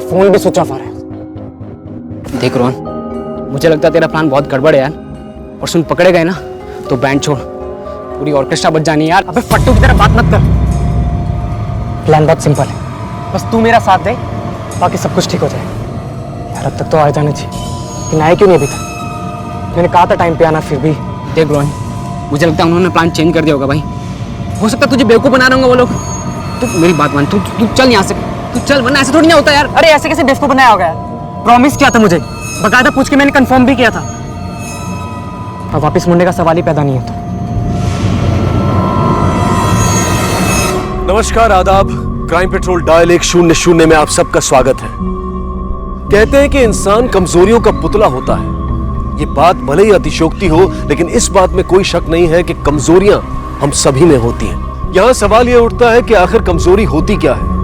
फोन भी स्विच ऑफ आ रहा है। देख रोहन, मुझे लगता है तेरा प्लान बहुत गड़बड़ है यार, और सुन पकड़े गए ना तो बैंड छोड़, पूरी ऑर्केस्ट्रा बज जानी है यार। अबे फट्टू की तरह बात मत कर। प्लान बहुत सिंपल है, बस तू मेरा साथ दे, बाकी सब कुछ ठीक हो जाए। यार अब तक तो आ जाना चाहिए, लेकिन आए क्यों नहीं अभी तक? मैंने कहा था टाइम पे आना, फिर भी। देख रोहन, मुझे लगता है उन्होंने प्लान चेंज कर दिया होगा भाई। हो सकता है तुझे बेवकूफ बना रहे होंगे वो लोग। तू मेरी बात मान, तू चल यहाँ से, तू चल, वरना ऐसे थोड़ी नहीं होता यार। अरे ऐसे कैसे बेवकूफ बनाया होगा यार? प्रॉमिस किया था मुझे, बकायदा पूछ के मैंने कंफर्म भी किया था। अब वापस मुड़ने का सवाल ही पैदा नहीं है। तो नमस्कार, आदाब। क्राइम पेट्रोल डायल 100 में आप सबका स्वागत है। कहते हैं कि इंसान कमजोरियों का पुतला होता है। ये बात भले ही अतिशयोक्ति हो, लेकिन इस बात में कोई शक नहीं है कि कमजोरियां हम सभी में होती हैं। यहां सवाल यह उठता है कि आखिर कमजोरी होती क्या है?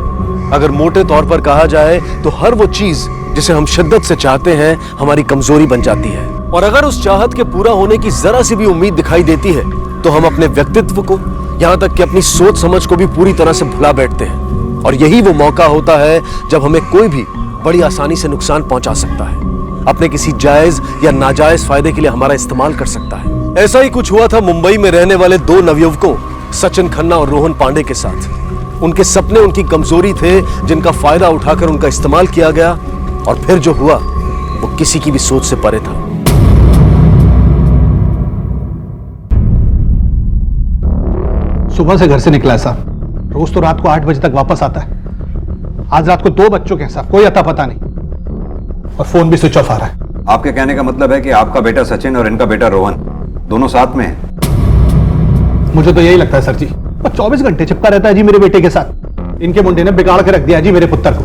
अगर मोटे तौर पर कहा जाए तो हर वो चीज जिसे हम शिद्दत से चाहते हैं हमारी कमजोरी बन जाती है, और अगर उस चाहत के पूरा होने की जरा सी भी उम्मीद दिखाई देती है तो हम अपने व्यक्तित्व को यहां तक कि अपनी सोच समझ को भी पूरी तरह से भुला बैठते हैं। और यही वो मौका होता है जब हमें कोई भी बड़ी आसानी से नुकसान पहुंचा सकता है, अपने किसी जायज या नाजायज फायदे के लिए हमारा इस्तेमाल कर सकता है। ऐसा ही कुछ हुआ था मुंबई में रहने वाले दो नवयुवकों सचिन खन्ना और रोहन पांडे के साथ। उनके सपने उनकी कमजोरी थे, जिनका फायदा उठाकर उनका इस्तेमाल किया गया, और फिर जो हुआ वो किसी की भी सोच से परे था। सुबह से घर से निकला है साहब, रोज तो रात को 8 बजे तक वापस आता है। आज रात को 2 बच्चों के साथ, कोई अता पता नहीं, और फोन भी स्विच ऑफ आ रहा है। आपके कहने का मतलब है कि आपका बेटा सचिन और इनका बेटा रोहन दोनों साथ में हैं? मुझे तो यही लगता है सर जी, वो 24 घंटे चिपका रहता है जी मेरे बेटे के साथ। इनके मुंडे ने बिगाड़ के रख दिया जी मेरे पुत्र को।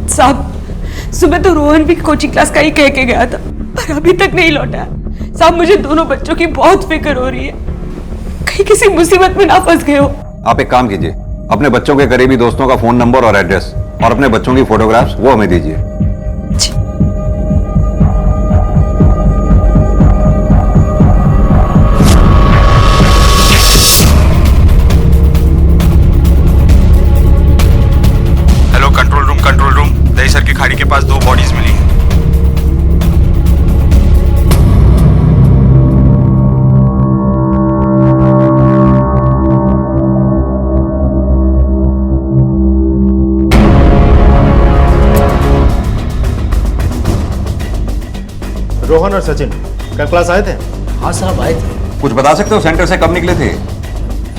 साहब, सुबह तो रोहन भी कोचिंग क्लास का ही कह के गया था, पर अभी तक नहीं लौटा। साहब, मुझे दोनों बच्चों की बहुत फिक्र हो रही है, कहीं किसी मुसीबत में ना फंस गए हो। आप एक काम कीजिए, अपने बच्चों के करीबी दोस्तों का फोन नंबर और एड्रेस और अपने बच्चों की फोटोग्राफ्स वो हमें दीजिए। हेलो कंट्रोल रूम, दही सर की खाड़ी के पास 2 बॉडीज मिली हैं। रोहन और सचिन कल क्लास आए थे? हाँ साहब आए थे। कुछ बता सकते हो सेंटर से कब निकले थे?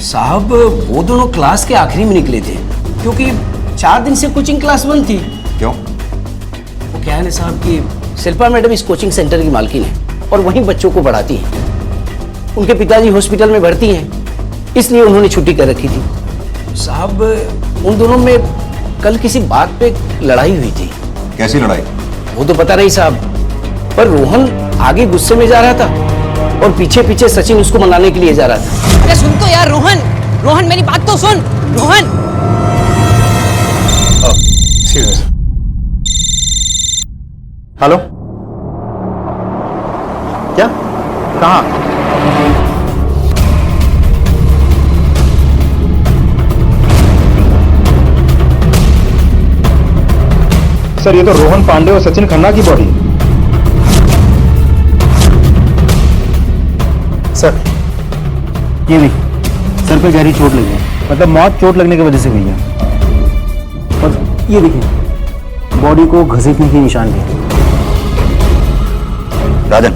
साहब वो दोनों क्लास के आखिरी में निकले थे, क्योंकि 4 दिन से कोचिंग क्लास बंद थी। क्यों? वो क्या है ना साहब कि शिल्पा मैडम इस कोचिंग सेंटर की मालकिन है और वहीं बच्चों को पढ़ाती हैं। उनके पिताजी हॉस्पिटल में भर्ती हैं, इसलिए उन्होंने छुट्टी कर रखी थी। साहब उन दोनों में कल किसी बात पे लड़ाई हुई थी। कैसी लड़ाई? वो तो पता नहीं साहब, पर रोहन आगे गुस्से में जा रहा था और पीछे पीछे सचिन उसको मनाने के लिए जा रहा था। अरे सुन तो यार रोहन मेरी बात तो सुन। रोहन, हेलो, क्या? कहाँ? सर ये तो रोहन पांडे और सचिन खन्ना की बॉडी है। सर ये नहीं, सर पे गहरी चोट लगी है, मतलब मौत चोट लगने की वजह से हुई है। और ये देखिए, बॉडी को घसीटने की निशान भी है। राजन,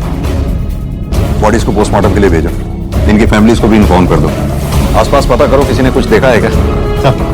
बॉडीज को पोस्टमार्टम के लिए भेजो, इनकी फैमिलीज को भी इन्फॉर्म कर दो। आसपास पता करो किसी ने कुछ देखा है क्या? सर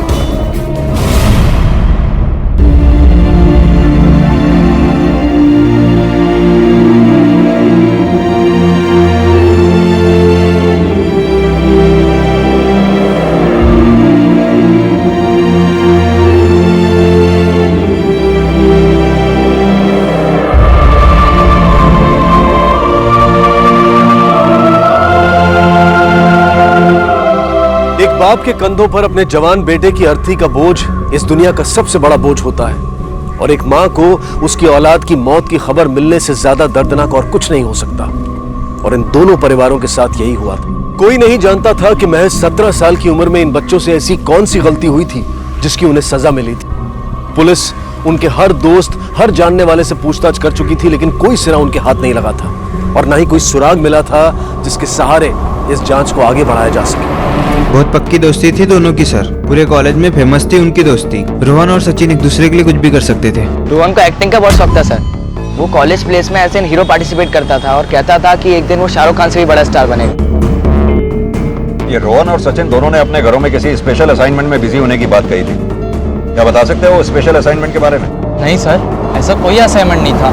बाप के कंधों पर अपने जवान बेटे की अर्थी का बोझ इस दुनिया का सबसे बड़ा बोझ होता है, और एक मां को उसकी औलाद की मौत की खबर मिलने से ज्यादा दर्दनाक और कुछ नहीं हो सकता। और इन दोनों परिवारों के साथ यही हुआ था। कोई नहीं जानता था कि महज 17 साल की उम्र में इन बच्चों से ऐसी कौन सी गलती हुई थी जिसकी उन्हें सजा मिली थी। पुलिस उनके हर दोस्त, हर जानने वाले से पूछताछ कर चुकी थी, लेकिन कोई सिरा उनके हाथ नहीं लगा था और ना ही कोई सुराग मिला था जिसके सहारे इस जांच को आगे बढ़ाया जा सके। बहुत पक्की दोस्ती थी दोनों की सर, पूरे कॉलेज में फेमस थी उनकी दोस्ती। रोहन और सचिन एक दूसरे के लिए कुछ भी कर सकते थे। रोहन को एक्टिंग का बहुत शौक था सर, वो कॉलेज प्लेस में एज एन हीरो पार्टिसिपेट करता था और कहता था कि एक दिन वो शाहरुख खान से भी बड़ा स्टार बनेगा। ये रोहन और सचिन दोनों ने अपने घरों में किसी स्पेशल असाइनमेंट में बिजी होने की बात कही थी, क्या बता सकते हो स्पेशल असाइनमेंट के बारे में? नहीं सर, ऐसा कोई असाइनमेंट नहीं था।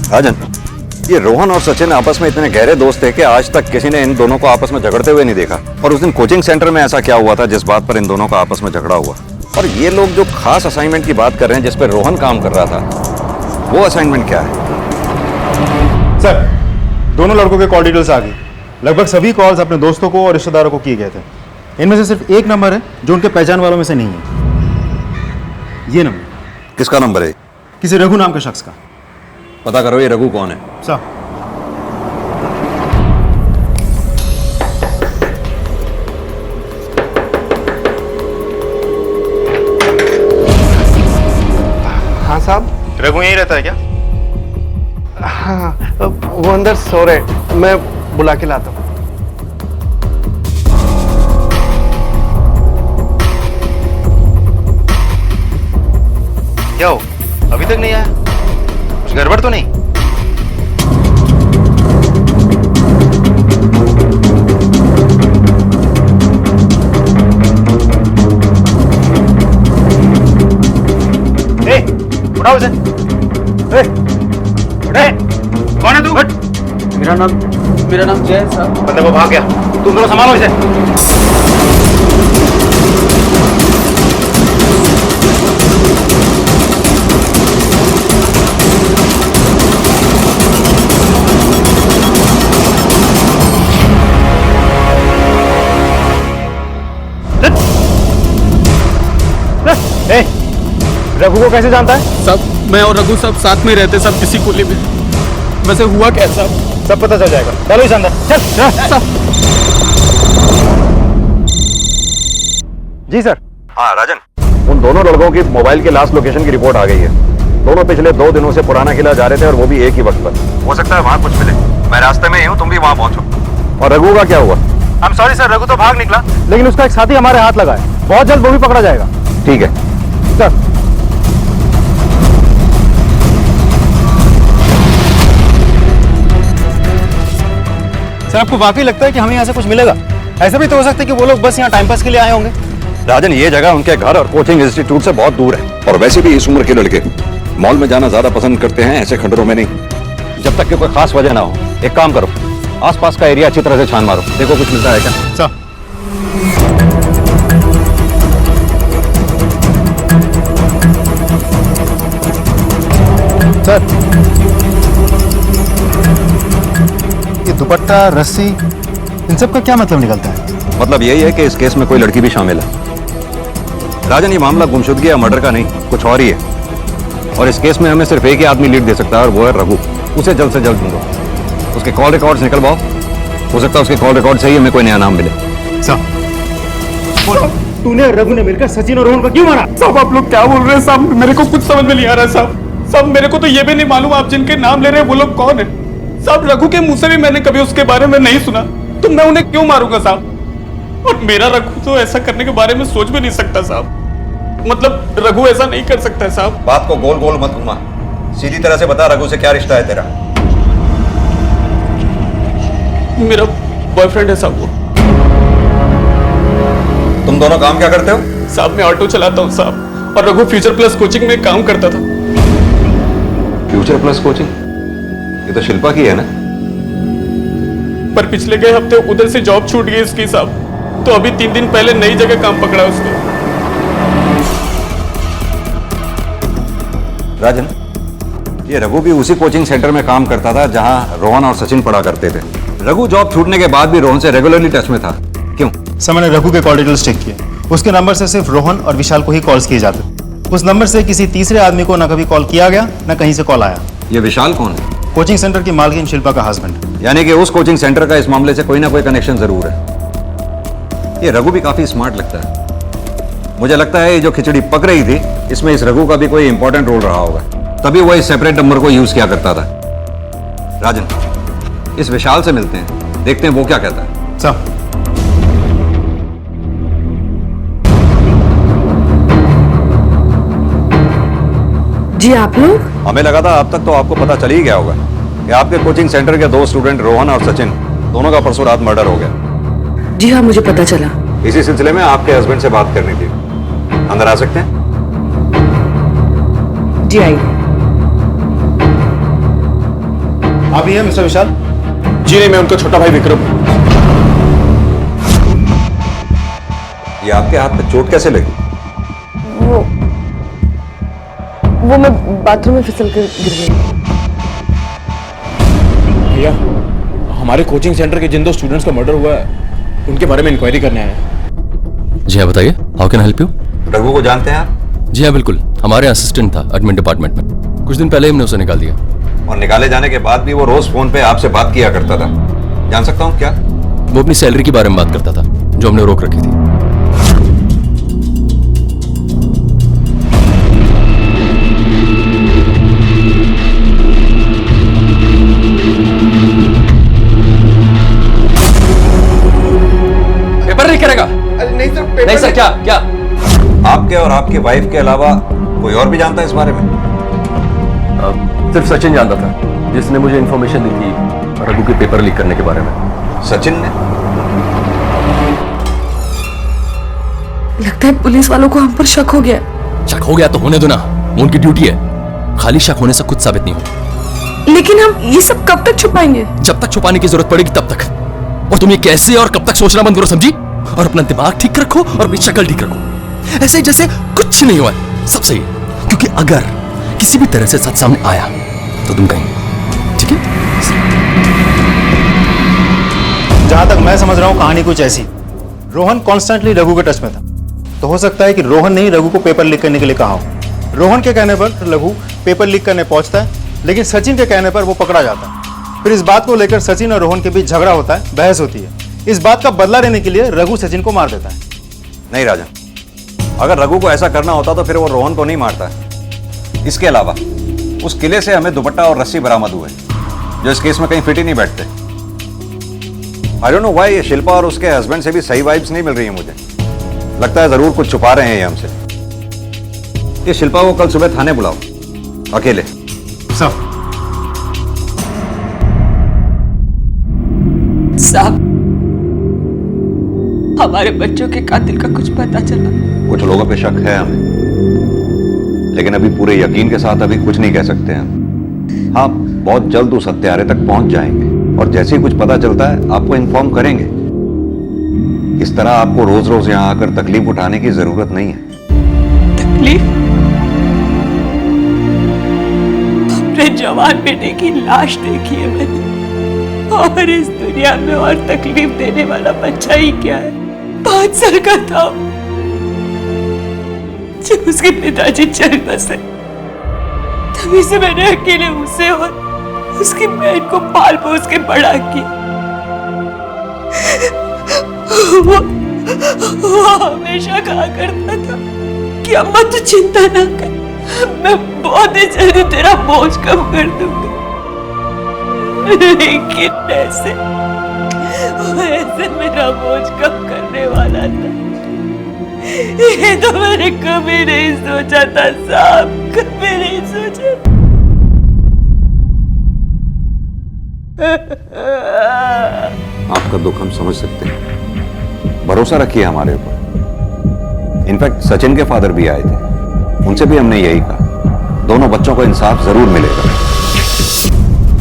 राजन, ये रोहन और सचिन आपस में इतने गहरे दोस्त थे कि आज तक किसी ने इन दोनों को आपस में झगड़ते हुए नहीं देखा। और उस दिन कोचिंग सेंटर में ऐसा क्या हुआ था जिस बात पर इन दोनों का आपस में झगड़ा हुआ? और ये लोग जो खास असाइनमेंट की बात कर रहे हैं जिस पर रोहन काम कर रहा था, वो असाइनमेंट क्या है? सर, दोनों लड़कों के कॉल डिटेल्स आ गई। लगभग सभी कॉल्स अपने दोस्तों को और रिश्तेदारों को किए गए थे। इनमें से सिर्फ एक नंबर है जो उनके पहचान वालों में से नहीं है। ये नंबर। किसका नंबर है? किसी रघु नाम के शख्स का। पता करो ये रघु कौन है। सर हाँ साहब। रघु यहीं रहता है क्या? हाँ वो अंदर सो रहे, मैं बुला के लाता हूँ। क्या हो, अभी तक नहीं आया? कुछ गड़बड़ तो नहीं? ए, उठाओ इसे। ए, उठे। कौन है तू? मेरा नाम जय है साहब। बंदे वो भाग गया, तुम दोनों संभालो इसे। ए, रघु को कैसे जानता है? सब मैं और रघु सब साथ में रहते, सब किसी कुली में। वैसे हुआ क्या साहब? सब पता चल जाएगा। चलो इस अंदर चल। जी सर। हाँ राजन, उन दोनों लड़कों की मोबाइल के लास्ट लोकेशन की रिपोर्ट आ गई है। दोनों पिछले 2 दिनों से पुराना किला जा रहे थे और वो भी एक ही वक्त पर। हो सकता है वहाँ कुछ मिले। मैं रास्ते में ही हूँ, तुम भी वहाँ पहुंचो। और रघु का क्या हुआ? I am sorry sir, Raghu तो भाग निकला, लेकिन उसका एक साथी हमारे हाथ लगा है। बहुत जल्द वो भी पकड़ा जाएगा। ठीक है सर। सर आपको वाकई लगता है कि हमें यहाँ से कुछ मिलेगा? ऐसा भी तो हो सकता है कि वो लोग बस यहाँ टाइम पास के लिए आए होंगे। राजन, ये जगह उनके घर और कोचिंग इंस्टीट्यूट से बहुत दूर है, और वैसे भी इस उम्र के लड़के मॉल में जाना ज्यादा पसंद करते हैं, ऐसे खंडरों में नहीं। जब तक कि कोई खास वजह ना हो, एक काम करो, आसपास का एरिया अच्छी तरह से छान मारो, देखो कुछ मिलता है क्या। सर सर, ये दुपट्टा, रस्सी, इन सब का क्या मतलब निकलता है? मतलब यही है कि इस केस में कोई लड़की भी शामिल है। राजन, ये मामला गुमशुदगी या मर्डर का नहीं, कुछ और ही है। और इस केस में हमें सिर्फ एक ही आदमी लीड दे सकता है, और वो है रघु। उसे जल्द से जल्द ढूंढो, उसके कॉल रिकॉर्ड्स निकलवाओ। हो सकता है उसके कॉल रिकॉर्ड से ही हमें कोई नया नाम मिले। तूने रघु ने मिलकर सचिन और रोहन को क्यों मारा? साहब आप लोग क्या बोल रहे हैं साहब? मेरे को कुछ समझ में नहीं आ रहा साहब। साहब मेरे को तो ये भी नहीं मालूम आप जिनके नाम ले रहे हैं वो लोग कौन है। साहब रघु के मुंह से भी मैंने कभी उसके बारे में नहीं सुना, तो मैं उन्हें क्यों मारूंगा साहब? और मेरा रघु तो ऐसा करने के बारे में सोच भी नहीं सकता साहब। मतलब रघु ऐसा नहीं कर सकता है साहब। बात को गोल गोल मत घुमा, सीधी तरह से बता रघु से क्या रिश्ता है तेरा? मेरा बॉयफ्रेंड है साहब वो। तुम दोनों काम क्या करते हो? साहब मैं ऑटो चलाता हूँ साहब, और रघु फ्यूचर प्लस कोचिंग में काम करता था। Future plus coaching? ये तो शिल्पा की है ना? पर पिछले गए हफ्ते उधर से जॉब छूट गई इसकी साहब, तो अभी 3 दिन पहले नई जगह काम पकड़ा उसने। राजन, ये रघु भी उसी कोचिंग सेंटर में काम करता था जहां रोहन और सचिन पढ़ा करते थे। रघु जॉब छूटने के बाद भी रोहन से रेगुलरली टच में था, क्यों? सर मैंने रघु के कॉल डिटेल्स चेक किए, उसके नंबर से सिर्फ रोहन और विशाल को ही कॉल्स किए जाते। उस नंबर से किसी तीसरे आदमी को न कभी कॉल किया गया, न कहीं से कॉल आया। ये विशाल कौन है? कोचिंग सेंटर की मालकिन शिल्पा का हस्बैंड। यानी कि उस कोचिंग सेंटर का इस मामले से कोई ना कोई कनेक्शन जरूर है। ये रघु भी काफी स्मार्ट लगता है। मुझे लगता है ये जो खिचड़ी पक रही थी, इसमें इस रघु का भी कोई इंपॉर्टेंट रोल रहा होगा, तभी वो इस सेपरेट नंबर को यूज किया करता था। राजन, इस विशाल से मिलते हैं, देखते हैं वो क्या कहता है। सर जी आप लोग? हमें लगा था अब तक तो आपको पता चल ही गया होगा कि आपके कोचिंग सेंटर के 2 स्टूडेंट रोहन और सचिन दोनों का परसों रात मर्डर हो गया। जी हाँ मुझे पता चला। इसी सिलसिले में आपके हस्बैंड से बात करनी थी। अंदर आ सकते हैं? जी आइए। आप ही हैं मिस्टर विशाल? जी नहीं, मैं उनका छोटा भाई विक्रम हूं। ये आपके हाथ में चोट कैसे लगी? वो मैं बाथरूम में फिसल कर गिर गई। भैया, हमारे कोचिंग सेंटर के जिन 2 स्टूडेंट्स का मर्डर हुआ है, उनके बारे में इंक्वायरी करने आए हैं। जी हाँ बताइए, how can I help you? Raghu को जानते हैं आप? जी हाँ बिल्कुल, हमारे असिस्टेंट था एडमिन डिपार्टमेंट में। कुछ दिन पहले ही हमने उसे निकाल दिया। और निकाले जाने के बाद भी वो रोज फोन पे आपसे बात किया करता था। जान सकता हूँ क्या? वो अपनी सैलरी के बारे में बात करता था जो हमने रोक रखी थी। पेपर नहीं करेगा? नहीं सर, पेपर नहीं सर, क्या क्या आपके और आपकी वाइफ के अलावा कोई और भी जानता है इस बारे में? सिर्फ सचिन जानता था, जिसने मुझे इंफॉर्मेशन दी थी रघु के पेपर लीक करने के बारे में। सचिन ने? लगता है पुलिस वालों को हम पर शक हो गया। शक हो गया तो होने दो ना, वो उनकी ड्यूटी है। खाली शक होने से कुछ साबित नहीं हो। लेकिन हम ये सब कब तक छुपाएंगे? जब तक छुपाने की जरूरत पड़ेगी तब तक। और तुम ये कैसे और कब तक सोचना बंद करो, समझी? और अपना दिमाग ठीक रखो और अपनी शक्ल ठीक रखो, ऐसे जैसे कुछ नहीं हुआ है। सब सही है, क्योंकि अगर किसी भी तरह से सच सामने आया तो तुम कहेंगे, ठीक है? जहां तक मैं समझ रहा हूं कहानी कुछ ऐसी, रोहन कॉन्स्टेंटली रघु के टच में था। तो हो सकता है कि रोहन ने ही रघु को पेपर लीक करने के लिए कहा हो। रोहन के कहने पर रघु पेपर लीक करने पहुंचता है, लेकिन सचिन के कहने पर वो पकड़ा जाता है। फिर इस बात को लेकर सचिन और रोहन के बीच झगड़ा होता है, बहस होती है। इस बात का बदला लेने के लिए रघु सचिन को मार देता है। नहीं राजन, अगर रघु को ऐसा करना होता तो फिर वो रोहन को नहीं मारता। इसके अलावा उस किले से हमें दुपट्टा और रस्सी बरामद हुए जो इस केस में कहीं फिट ही नहीं बैठते। आई डोंट नो व्हाई ये शिल्पा और उसके हस्बैंड से भी सही वाइब्स नहीं मिल रही है मुझे। लगता है जरूर कुछ छुपा रहे हैं ये हमसे। ये शिल्पा को कल सुबह थाने बुलाओ, अकेले। सब साहब, हमारे बच्चों के कातिल का कुछ पता चला? कुछ लोगों पे शक है हमें, लेकिन अभी पूरे यकीन के साथ अभी कुछ नहीं कह सकते हैं। हाँ, बहुत जल्द उस हत्यारे तक पहुंच जाएंगे और जैसे ही कुछ पता चलता है आपको इन्फॉर्म करेंगे। इस तरह आपको रोज रोज यहां आकर तकलीफ उठाने की जरूरत नहीं है। तकलीफ? अपने जवान बेटे की लाश देखी है मैंने, और इस दुनिया में और तकलीफ देने वाला बच्चा ही क्या है। 5 साल का था जब उसके पिताजी चल बसे, तभी से मैंने अकेले उसे और उसकी बहन को पाल पोस के बड़ा किया। वो हमेशा कहा करता था कि अम्मा तू चिंता ना कर, मैं बहुत ही जल्दी तेरा बोझ कम कर दूंगी। लेकिन ऐसे मेरा बोझ कम करने वाला था, ये तो मैंने कभी नहीं सोचा था साहब, कभी नहीं सोचा। आपका दुख हम समझ सकते हैं, भरोसा रखिए हमारे ऊपर। इनफैक्ट सचिन के फादर भी आए थे, उनसे भी हमने यही कहा, दोनों बच्चों को इंसाफ जरूर मिलेगा।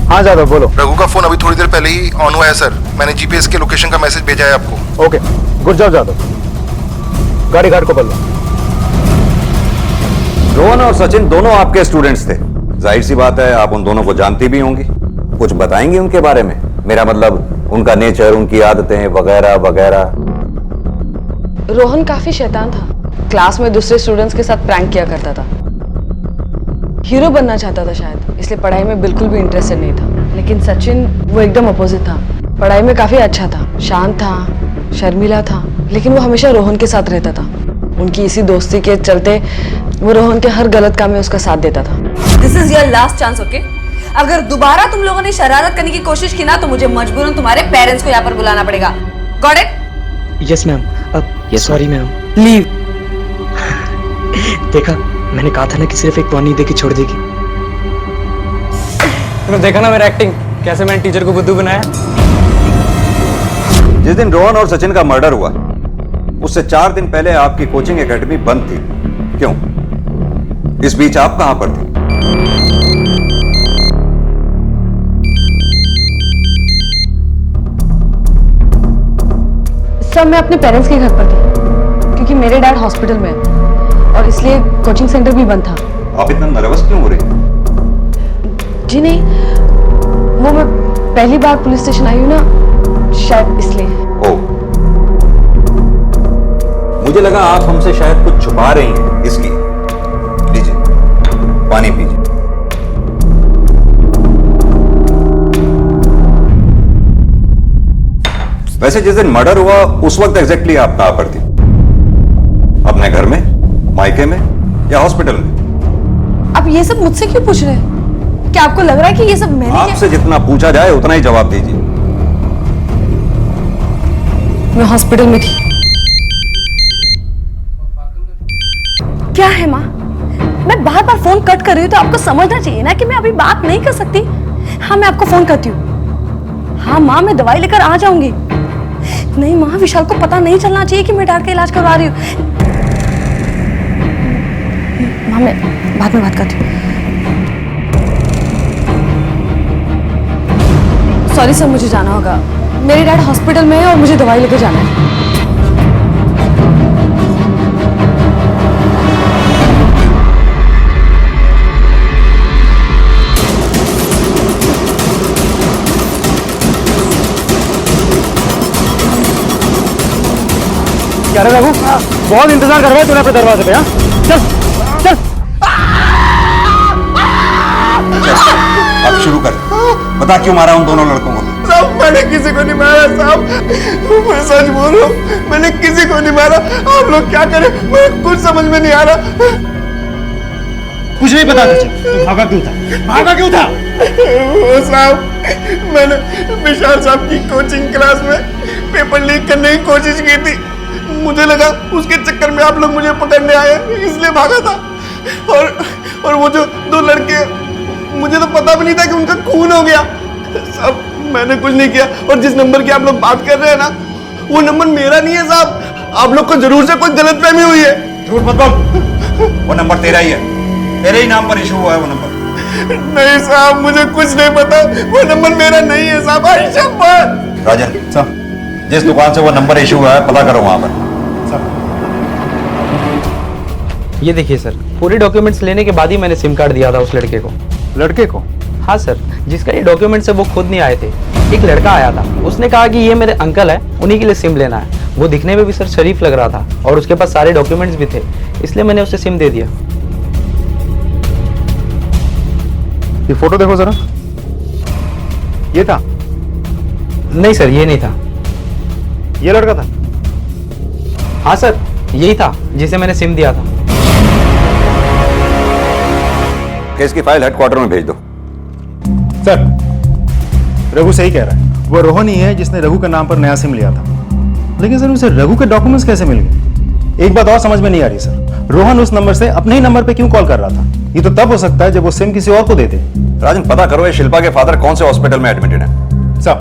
हाँ जादव बोलो। रघु का फोन अभी थोड़ी देर पहले ही ऑन हुआ है सर। मैंने जीपीएस के लोकेशन का मैसेज भेजा है आपको। Okay, good job Jadhav. गाड़ी घाट को बदलो। रोहन और सचिन दोनों आपके स्टूडेंट्स थे, जाहिर सी बात है आप उन दोनों को जानती भी होंगी। कुछ बताएंगे उनके बारे में? मेरा मतलब उनका नेचर, उनकी आदतें वगैरह वगैरह। रोहन काफी शैतान था, क्लास में दूसरे स्टूडेंट्स के साथ प्रैंक किया करता था। हीरो बनना चाहता था शायद, इसलिए पढ़ाई में बिल्कुल भी इंटरेस्टेड नहीं था। लेकिन सचिन वो एकदम अपोजिट था, पढ़ाई में काफी अच्छा था, शांत था, शर्मीला था, लेकिन वो हमेशा रोहन के साथ रहता था। उनकी इसी दोस्ती के चलते वो रोहन के हर गलत काम में उसका साथ देता था। This is your last chance, okay? अगर दोबारा तुम लोगों ने शरारत करने की कोशिश की ना तो मुझे मजबूरन तुम्हारे पेरेंट्स को यहाँ पर बुलाना पड़ेगा। Got it? Yes ma'am. Sorry ma'am, leave. देखा, मैंने कहा था ना कि सिर्फ एक वार्निंग देके छोड़ देगी। तुमने देखा ना मेरा एक्टिंग, कैसे मैंने टीचर को बुद्धू बनाया। जिस दिन रोहन और सचिन का मर्डर हुआ उससे 4 दिन पहले आपकी कोचिंग एकेडमी बंद थी, क्यों? इस बीच आप कहां पर थे? सब मैं अपने पेरेंट्स के घर पर थी, क्योंकि मेरे डैड हॉस्पिटल में है और इसलिए कोचिंग सेंटर भी बंद था। आप इतना नर्वस क्यों हो रही हैं? जी नहीं, वो मैं पहली बार पुलिस स्टेशन आई हूँ ना, शायद इसलिए। ओ, मुझे लगा आप हमसे शायद कुछ छुपा रही हैं, इसकी। लीजिए, पानी पीजिए। वैसे जिस दिन मर्डर हुआ उस वक्त एग्जैक्टली आप कहां पर थी? अपने घर में, मायके में या हॉस्पिटल में? आप ये सब मुझसे क्यों पूछ रहे हैं? क्या आपको लग रहा है कि ये सब मैंने आपसे जितना पूछा जाए उतना ही जवाब दीजिए। मैं हॉस्पिटल में थी। क्या है माँ? मैं बार बार फोन कट कर रही हूँ तो आपको समझना चाहिए ना कि मैं अभी बात नहीं कर सकती। हाँ, मैं आपको फोन करती हूँ। हाँ माँ, मैं दवाई लेकर आ जाऊंगी। नहीं माँ, विशाल को पता नहीं चलना चाहिए कि मैं डॉक्टर का इलाज करवा रही हूँ। माँ, मैं बाद में बात करती हूँ। सॉरी सर, मुझे जाना होगा। मेरे डैड हॉस्पिटल में है और मुझे दवाई लेकर जाना है। क्या रे रघु, बहुत इंतजार कर रहे हैं तूने अपने दरवाजे पे। हाँ, चल चल। अब शुरू कर, बता क्यों मारा उन दोनों लड़कों को? साहब, मैंने किसी को नहीं मारा साहब, मैं सच बोल रहा हूँ, मैंने किसी को नहीं मारा। आप लोग क्या करें, मुझे कुछ समझ में नहीं आ रहा। कुछ नहीं पता तुझे, तू भागा क्यों था? भागा क्यों था? वो साहब, मैंने विशाल साहब की कोचिंग क्लास में पेपर लीक करने की कोशिश की थी। मुझे लगा उसके चक्कर में आप लोग मुझे पकड़ने आए, इसलिए भागा था। और वो जो दो लड़के, मुझे तो पता भी नहीं था कि उनका खून हो गया। साहब, मैंने कुछ नहीं किया। और जिस नंबर की आप लोग बात कर रहे हैं ना, वो नंबर मेरा नहीं है साहब। आप लोग को जरूर से कोई गलतफहमी हुई है। झूठ मत बोल, वो नंबर तेरा ही है, तेरे ही नाम पर इशू हुआ है वो नंबर। नहीं साहब, मुझे कुछ नहीं पता, वो नंबर मेरा नहीं है साहब। राजन साहब, जिस दुकान से वो नंबर इशू हुआ है पता करो वहां पर। ये देखिए सर, पूरे डॉक्यूमेंट्स लेने के बाद ही मैंने सिम कार्ड दिया था उस लड़के को। लड़के को? हाँ सर, जिसका ये डॉक्यूमेंट्स है वो खुद नहीं आए थे। एक लड़का आया था, उसने कहा कि ये मेरे अंकल है, उन्हीं के लिए सिम लेना है। वो दिखने में भी सर शरीफ लग रहा था और उसके पास सारे डॉक्यूमेंट्स भी थे, इसलिए मैंने उसे सिम दे दिया। ये फोटो देखो जरा, ये था? नहीं सर, ये नहीं था। ये लड़का था? हाँ सर, यही था जिसे मैंने सिम दिया था। केस की फाइल हेडक्वार्टर में भेज दो। सर, रघु सही कह रहा है, वो रोहन ही है जिसने रघु के नाम पर नया सिम लिया था। लेकिन सर, उसे रघु के डॉक्यूमेंट्स कैसे मिल गए? एक बात और समझ में नहीं आ रही सर, रोहन उस नंबर से अपने ही नंबर पे क्यों कॉल कर रहा था? ये तो तब हो सकता है जब वो सिम किसी और को दे दे। राजन, पता करो ये शिल्पा के फादर कौन से हॉस्पिटल में एडमिटेड है। साहब,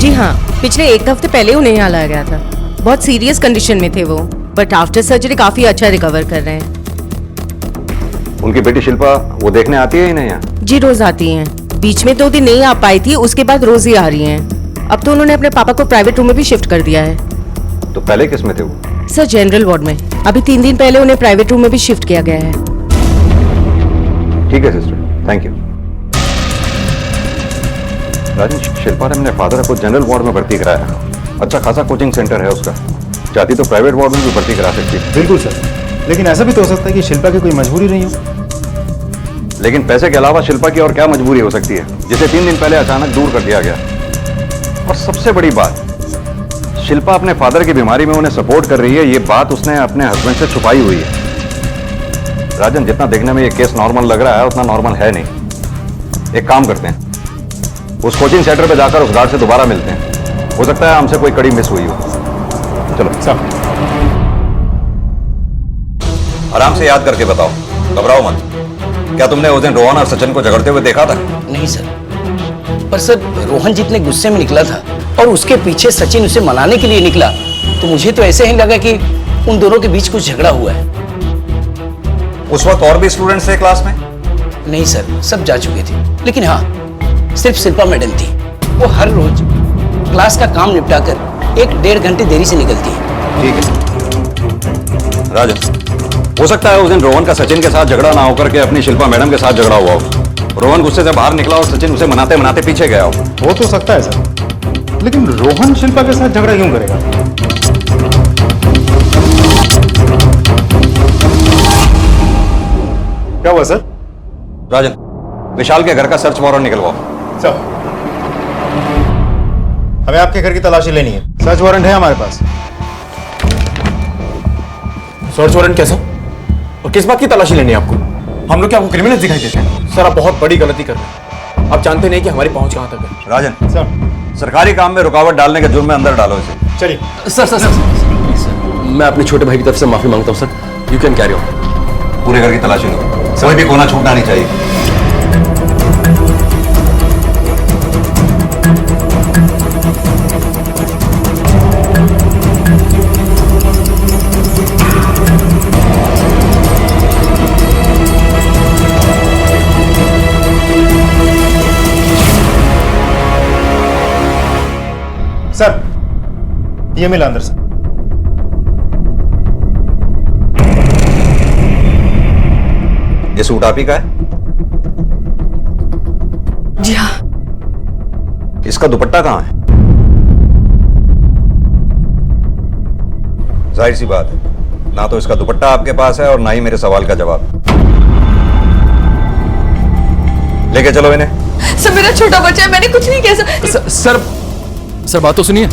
जी हाँ, पिछले एक हफ्ते पहले उन्हें यहाँ लाया गया था। बहुत सीरियस कंडीशन में थे वो, बट आफ्टर सर्जरी काफी अच्छा रिकवर कर रहे हैं। उनकी बेटी शिल्पा वो देखने आती है ही नहीं यहाँ? जी, रोज आती हैं। बीच में 2 दिन नहीं आ पाई थी, उसके बाद रोज ही आ रही हैं। अब तो उन्होंने अपने पापा को प्राइवेट रूम में भी शिफ्ट कर दिया है। तो पहले किस में थे वो? सर, जनरल वार्ड में। अभी 3 दिन पहले उन्हें प्राइवेट रूम में भी शिफ्ट किया गया है। ठीक है सिस्टर, थैंक यू। राजन, शिल्पा ने अपने फादर को जनरल वार्ड में भर्ती कराया। अच्छा खासा कोचिंग सेंटर है उसका, चाहती तो प्राइवेट वार्ड में भी भर्ती करा सकती है। बिल्कुल सर, लेकिन ऐसा भी तो हो सकता है कि शिल्पा की कोई मजबूरी नहीं हो। लेकिन पैसे के अलावा शिल्पा की और क्या मजबूरी हो सकती है जिसे 3 दिन पहले अचानक दूर कर दिया गया? और सबसे बड़ी बात, शिल्पा अपने फादर की बीमारी में उन्हें सपोर्ट कर रही है, ये बात उसने अपने हस्बैंड से छुपाई हुई है। राजन, जितना देखने में ये केस नॉर्मल लग रहा है उतना नॉर्मल है नहीं। एक काम करते हैं, उस कोचिंग सेंटर पे जाकर उस गार्ड से दोबारा मिलते हैं, हो सकता है हमसे कोई कड़ी मिस हुई हो। चलो साहब। आराम से याद करके बताओ, घबराओ मत। क्या तुमने उस दिन रोहन और सचिन को झगड़ते हुए देखा था? नहीं सर, पर सर रोहन जितने गुस्से में निकला था और उसके पीछे सचिन उसे मनाने के लिए निकला, तो मुझे तो ऐसे ही लगा कि उन दोनों के बीच कुछ झगड़ा हुआ है। उस वक्त और भी स्टूडेंट्स थे क्लास में? नहीं सर, सब जा चुके थे, लेकिन हाँ, सिर्फ शिल्पा मैडम थी। वो हर रोज क्लास का काम निपटाकर 1-1.5 घंटे देरी से निकलती है। ठीक है राजन, हो सकता है उस दिन रोहन का सचिन के साथ झगड़ा ना होकर के अपनी शिल्पा मैडम के साथ झगड़ा हुआ हो। रोहन गुस्से से बाहर निकला और सचिन उसे मनाते मनाते पीछे गया हो। हो तो सकता है सर, लेकिन रोहन शिल्पा के साथ झगड़ा क्यों करेगा? क्या हुआ सर? राजन, विशाल के घर का सर्च वारंट निकलवाओ। सर। हमें आपके घर की तलाशी लेनी है। सर्च वारंट है हमारे पास। सर्च वारंट कैसा और किस बात की तलाशी लेनी है आपको? हम लोग क्या आपको क्रिमिनल दिखाई देते हैं? सर आप बहुत बड़ी गलती कर रहे हैं। आप जानते नहीं कि हमारी पहुंच कहां तक है। राजन सर, सरकारी काम में रुकावट डालने के जुर्म में अंदर डालो इसे। चलिए। सर मैं अपने छोटे भाई की तरफ से माफी मांगता हूं sir. You can carry on. पूरे घर की तलाशी लो, कोई भी कोना छूटना नहीं चाहिए। सर ये मिला अंदर से। ये सूट आप ही का है? जी हाँ। इसका दुपट्टा कहां है? जाहिर सी बात है, ना तो इसका दुपट्टा आपके पास है और ना ही मेरे सवाल का जवाब। लेके चलो इन्हें। सर मेरा छोटा बच्चा है, मैंने कुछ नहीं किया। सर बात तो सुनिए।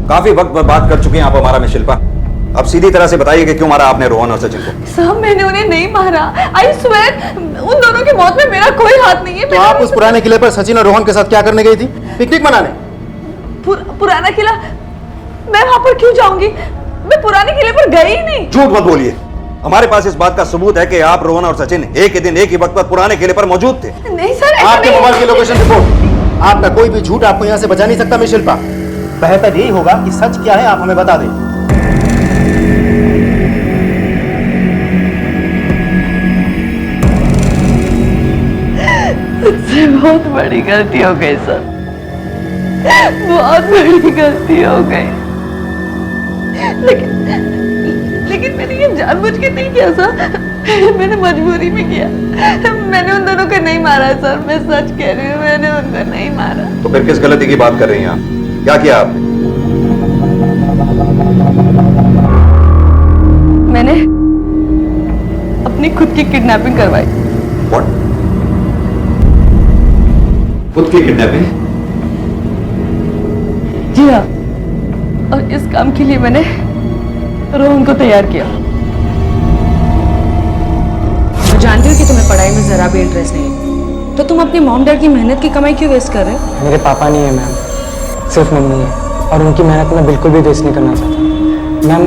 काफी वक्त बर्बाद कर चुके हैं आप हमारा में शिल्पा। अब सीधी तरह से बताइए कि क्यों मारा आपने रोहन और सचिन को? साहब मैंने उन्हें नहीं मारा। आई स्वेयर उन दोनों की मौत में मेरा कोई हाथ नहीं है। तो आप उस पुराने किले पर सचिन और रोहन के साथ क्या करने गई थी? पिकनिक मनाने। पुराना किला? मैं वहां पर क्यों जाऊंगी? मैं पुराने किले पर गई ही नहीं। झूठ मत बोलिए। हमारे पास इस बात का सबूत है कि आप रोहन और सचिन एक ही दिन एक ही वक्त पर पुराने किले पर मौजूद थे। नहीं सर, आपके मोबाइल की लोकेशन रिपोर्ट। आपका कोई भी झूठ आपको यहाँ से बचा नहीं सकता मिस शिल्पा। बेहतर यही होगा कि सच क्या है आप हमें बता दें। मुझसे बहुत बड़ी गलती हो गई सर, बहुत बड़ी गलती हो गई। लेकिन मैंने ये जानबूझ के नहीं किया सर, मैंने मजबूरी में किया। मैंने उन दोनों को नहीं मारा सर, मैं सच कह रही हूँ, मैंने उनको नहीं मारा। तो फिर किस गलती की बात कर रही हैं आप? क्या किया आपने? मैंने अपनी खुद की किडनैपिंग करवाई। What? खुद की किडनैपिंग? जी हाँ, और इस काम के लिए मैंने रोहन को तैयार किया। मैं जानती हूँ कि तुम्हें पढ़ाई में जरा भी इंटरेस्ट नहीं है, तो तुम अपनी मॉम डैड की मेहनत की कमाई क्यों वेस्ट कर रहे हो? मेरे पापा नहीं है मैम, सिर्फ मम्मी है, और उनकी मेहनत मैं बिल्कुल भी वेस्ट नहीं करना चाहता। मैम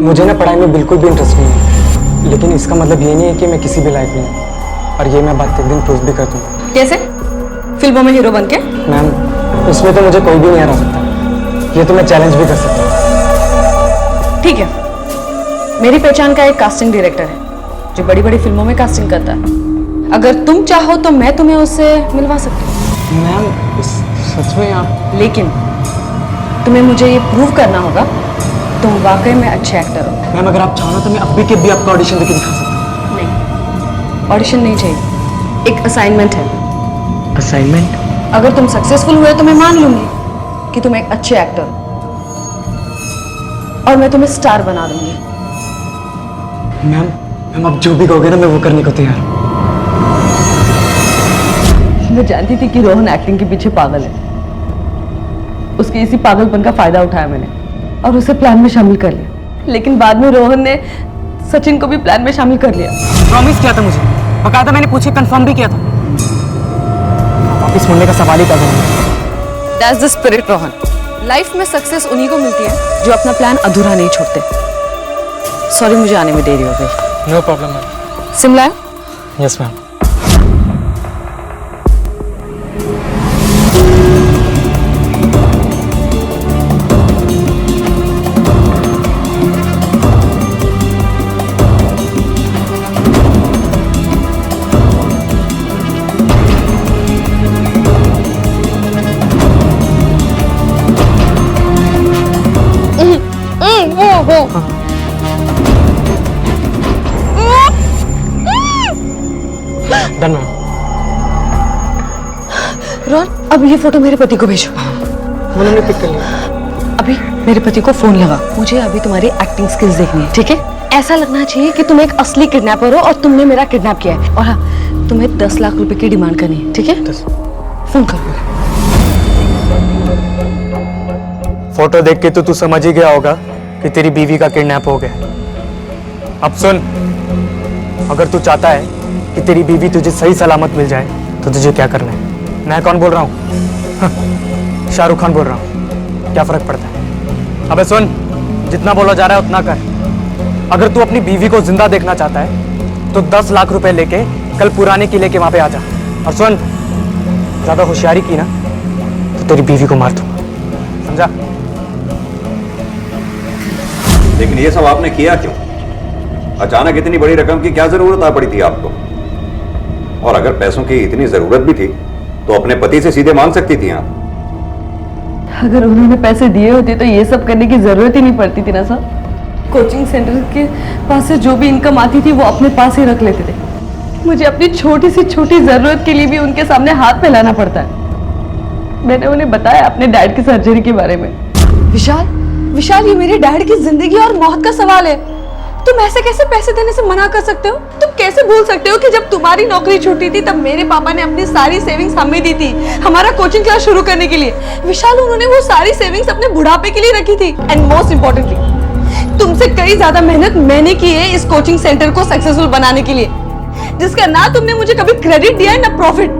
मुझे ना पढ़ाई में बिल्कुल भी इंटरेस्ट नहीं है, लेकिन इसका मतलब ये नहीं है कि मैं किसी भी लायक नहीं हूँ, और ये मैं बात एक दिन प्रूव भी कर दूँगा। कैसे? फिल्मों में हीरो बनके? मैम इसमें तो मुझे कोई भी नहीं हरा सकता, ये तो मैं चैलेंज भी कर सकता हूँ। ठीक है, मेरी पहचान का एक कास्टिंग डायरेक्टर है जो बड़ी बड़ी फिल्मों में कास्टिंग करता है। अगर तुम चाहो तो मैं तुम्हें उससे मिलवा सकती हूँ। मैम सच में आप? लेकिन तुम्हें मुझे ये प्रूव करना होगा तुम वाकई में अच्छे एक्टर हो। मैम अगर आप चाहो तो मैं अभी के भी आपका ऑडिशन देके दिखा सकता हूँ। नहीं, ऑडिशन नहीं चाहिए, एक असाइनमेंट है। असाइनमेंट? अगर तुम सक्सेसफुल हुए तो मैं मान लूंगी कि तुम एक अच्छे एक्टर हो और मैं तुम्हें स्टार बना दूंगी। मैम आप जो भी कहोगे ना मैं वो करने को तैयार हूँ। मैं जानती थी कि रोहन एक्टिंग के पीछे पागल है, उसके इसी पागलपन का फायदा उठाया मैंने और उसे प्लान में शामिल कर लिया। लेकिन बाद में रोहन ने सचिन को भी प्लान में शामिल कर लिया। प्रॉमिस किया था मुझे, बकायदा मैंने पूछे कंफर्म भी किया था। वापिस मुड़ने का सवाल ही पैदा नहीं। That's the spirit, Rohan. Life में सक्सेस उन्हीं को मिलती है जो अपना प्लान अधूरा नहीं छोड़ते। सॉरी मुझे आने में देरी हो गई। No problem ma'am. Simla? Yes ma'am. Done ma'am. Rohan अब ये फोटो मेरे पति को भेजो। उन्होंने पिक कर लिया। अभी मेरे पति को फोन लगा, मुझे अभी तुम्हारी एक्टिंग स्किल्स देखनी है, ठीक है? ऐसा लगना चाहिए कि तुम एक असली किडनैपर हो और तुमने मेरा किडनैप किया है। और हाँ, तुम्हें 10 लाख रुपए की डिमांड करनी है, ठीक है? फोन करो। फोटो देख के तो तू समझ ही गया होगा कि तेरी बीवी का किडनैप हो गया। अब सुन, अगर तू चाहता है कि तेरी बीवी तुझे सही सलामत मिल जाए तो तुझे क्या करना है? मैं कौन बोल रहा हूँ? शाहरुख खान बोल रहा हूँ। क्या फर्क पड़ता है? अबे सुन, जितना बोला जा रहा है उतना कर। अगर तू अपनी बीवी को जिंदा देखना चाहता है तो 10 लाख रुपए लेके कल पुराने किले के वहां पे आ जा। और सुन, ज्यादा होशियारी की ना तो तेरी बीवी को मार दूंगा, समझा? लेकिन ये सब आपने किया क्यों? अचानक इतनी बड़ी रकम की क्या जरूरत आ पड़ी थी आपको? और अगर पैसों की इतनी जरूरत भी थी तो अपने पति से सीधे मांग सकती थी आप। अगर उन्होंने पैसे दिए होते तो ये सब करने की जरूरत ही नहीं पड़ती थी ना सर। कोचिंग सेंटर के पास से जो भी इनकम आती थी वो अपने पास ही रख लेते थे। मुझे अपनी छोटी से छोटी जरूरत के लिए भी उनके सामने हाथ फैलाना पड़ता है। मैंने उन्हें बताया अपने डैड की सर्जरी के बारे में। विशाल, ये मेरे डैड की जिंदगी और मौत का सवाल है। तुम ऐसे कैसे पैसे देने से मना कर सकते हो? तुम कैसे भूल सकते हो कि जब तुम्हारी नौकरी छूटी थी तब मेरे पापा ने अपनी सारी सेविंग्स हमें दी थी हमारा कोचिंग क्लास शुरू करने के लिए। विशाल, उन्होंने वो सारी सेविंग्स अपने बुढ़ापे के लिए रखी थी। एंड मोस्ट इम्पोर्टेंटली, तुमसे कई ज्यादा मेहनत मैंने की है इस कोचिंग सेंटर को सक्सेसफुल बनाने के लिए, जिसका ना तुमने मुझे कभी क्रेडिट दिया है ना प्रॉफिट।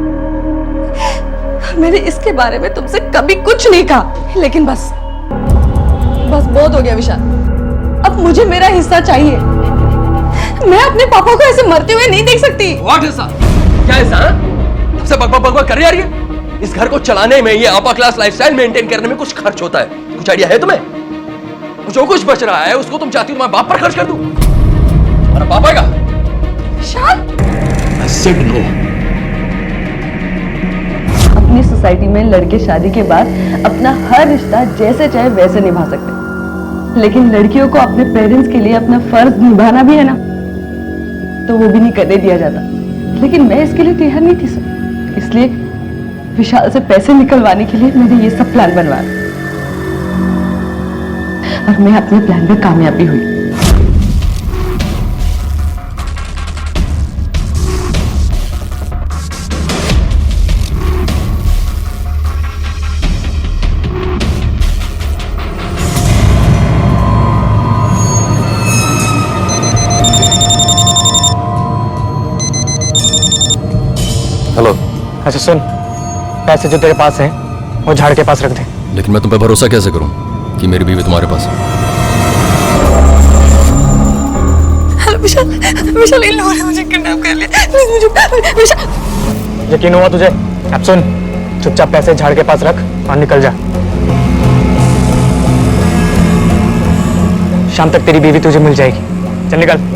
मैंने इसके बारे में तुमसे कभी कुछ नहीं कहा, लेकिन बस बहुत हो गया विशाल। अब मुझे मेरा हिस्सा चाहिए। मैं अपने पापा को ऐसे मरते हुए नहीं देख सकती। व्हाट हिस्सा? क्या हिस्सा? सबसे बकबक कर रही है। इस घर को चलाने में, ये अपर क्लास लाइफस्टाइल मेंटेन करने में कुछ खर्च होता है। कुछ आइडिया है तुम्हें? जो कुछ बच रहा है उसको तुम चाहती हो तुम्हारे बाप पर खर्च कर दूं? तुम्हारा बाप आएगा? विशाल, I said no. अपनी सोसाइटी में लड़के शादी के बाद अपना हर रिश्ता जैसे चाहे वैसे निभा सकते हैं, लेकिन लड़कियों को अपने पेरेंट्स के लिए अपना फर्ज निभाना भी है ना, तो वो भी नहीं करने दिया जाता। लेकिन मैं इसके लिए तैयार नहीं थी सर, इसलिए विशाल से पैसे निकलवाने के लिए मैंने ये सब प्लान बनवाया और मैं अपने प्लान में कामयाबी हुई। हेलो। अच्छा सुन, पैसे जो तेरे पास हैं वो झाड़ के पास रख दे। लेकिन मैं तुम पे भरोसा कैसे करूं कि मेरी बीवी तुम्हारे पास है? हेलो विशाल, इन लोगों ने मुझे किडनैप कर लिया। प्लीज मुझे विशाल। यकीन हुआ तुझे? अब सुन, चुपचाप पैसे झाड़ के पास रख और निकल जा। शाम तक तेरी बीवी तुझे मिल जाएगी। चल निकल।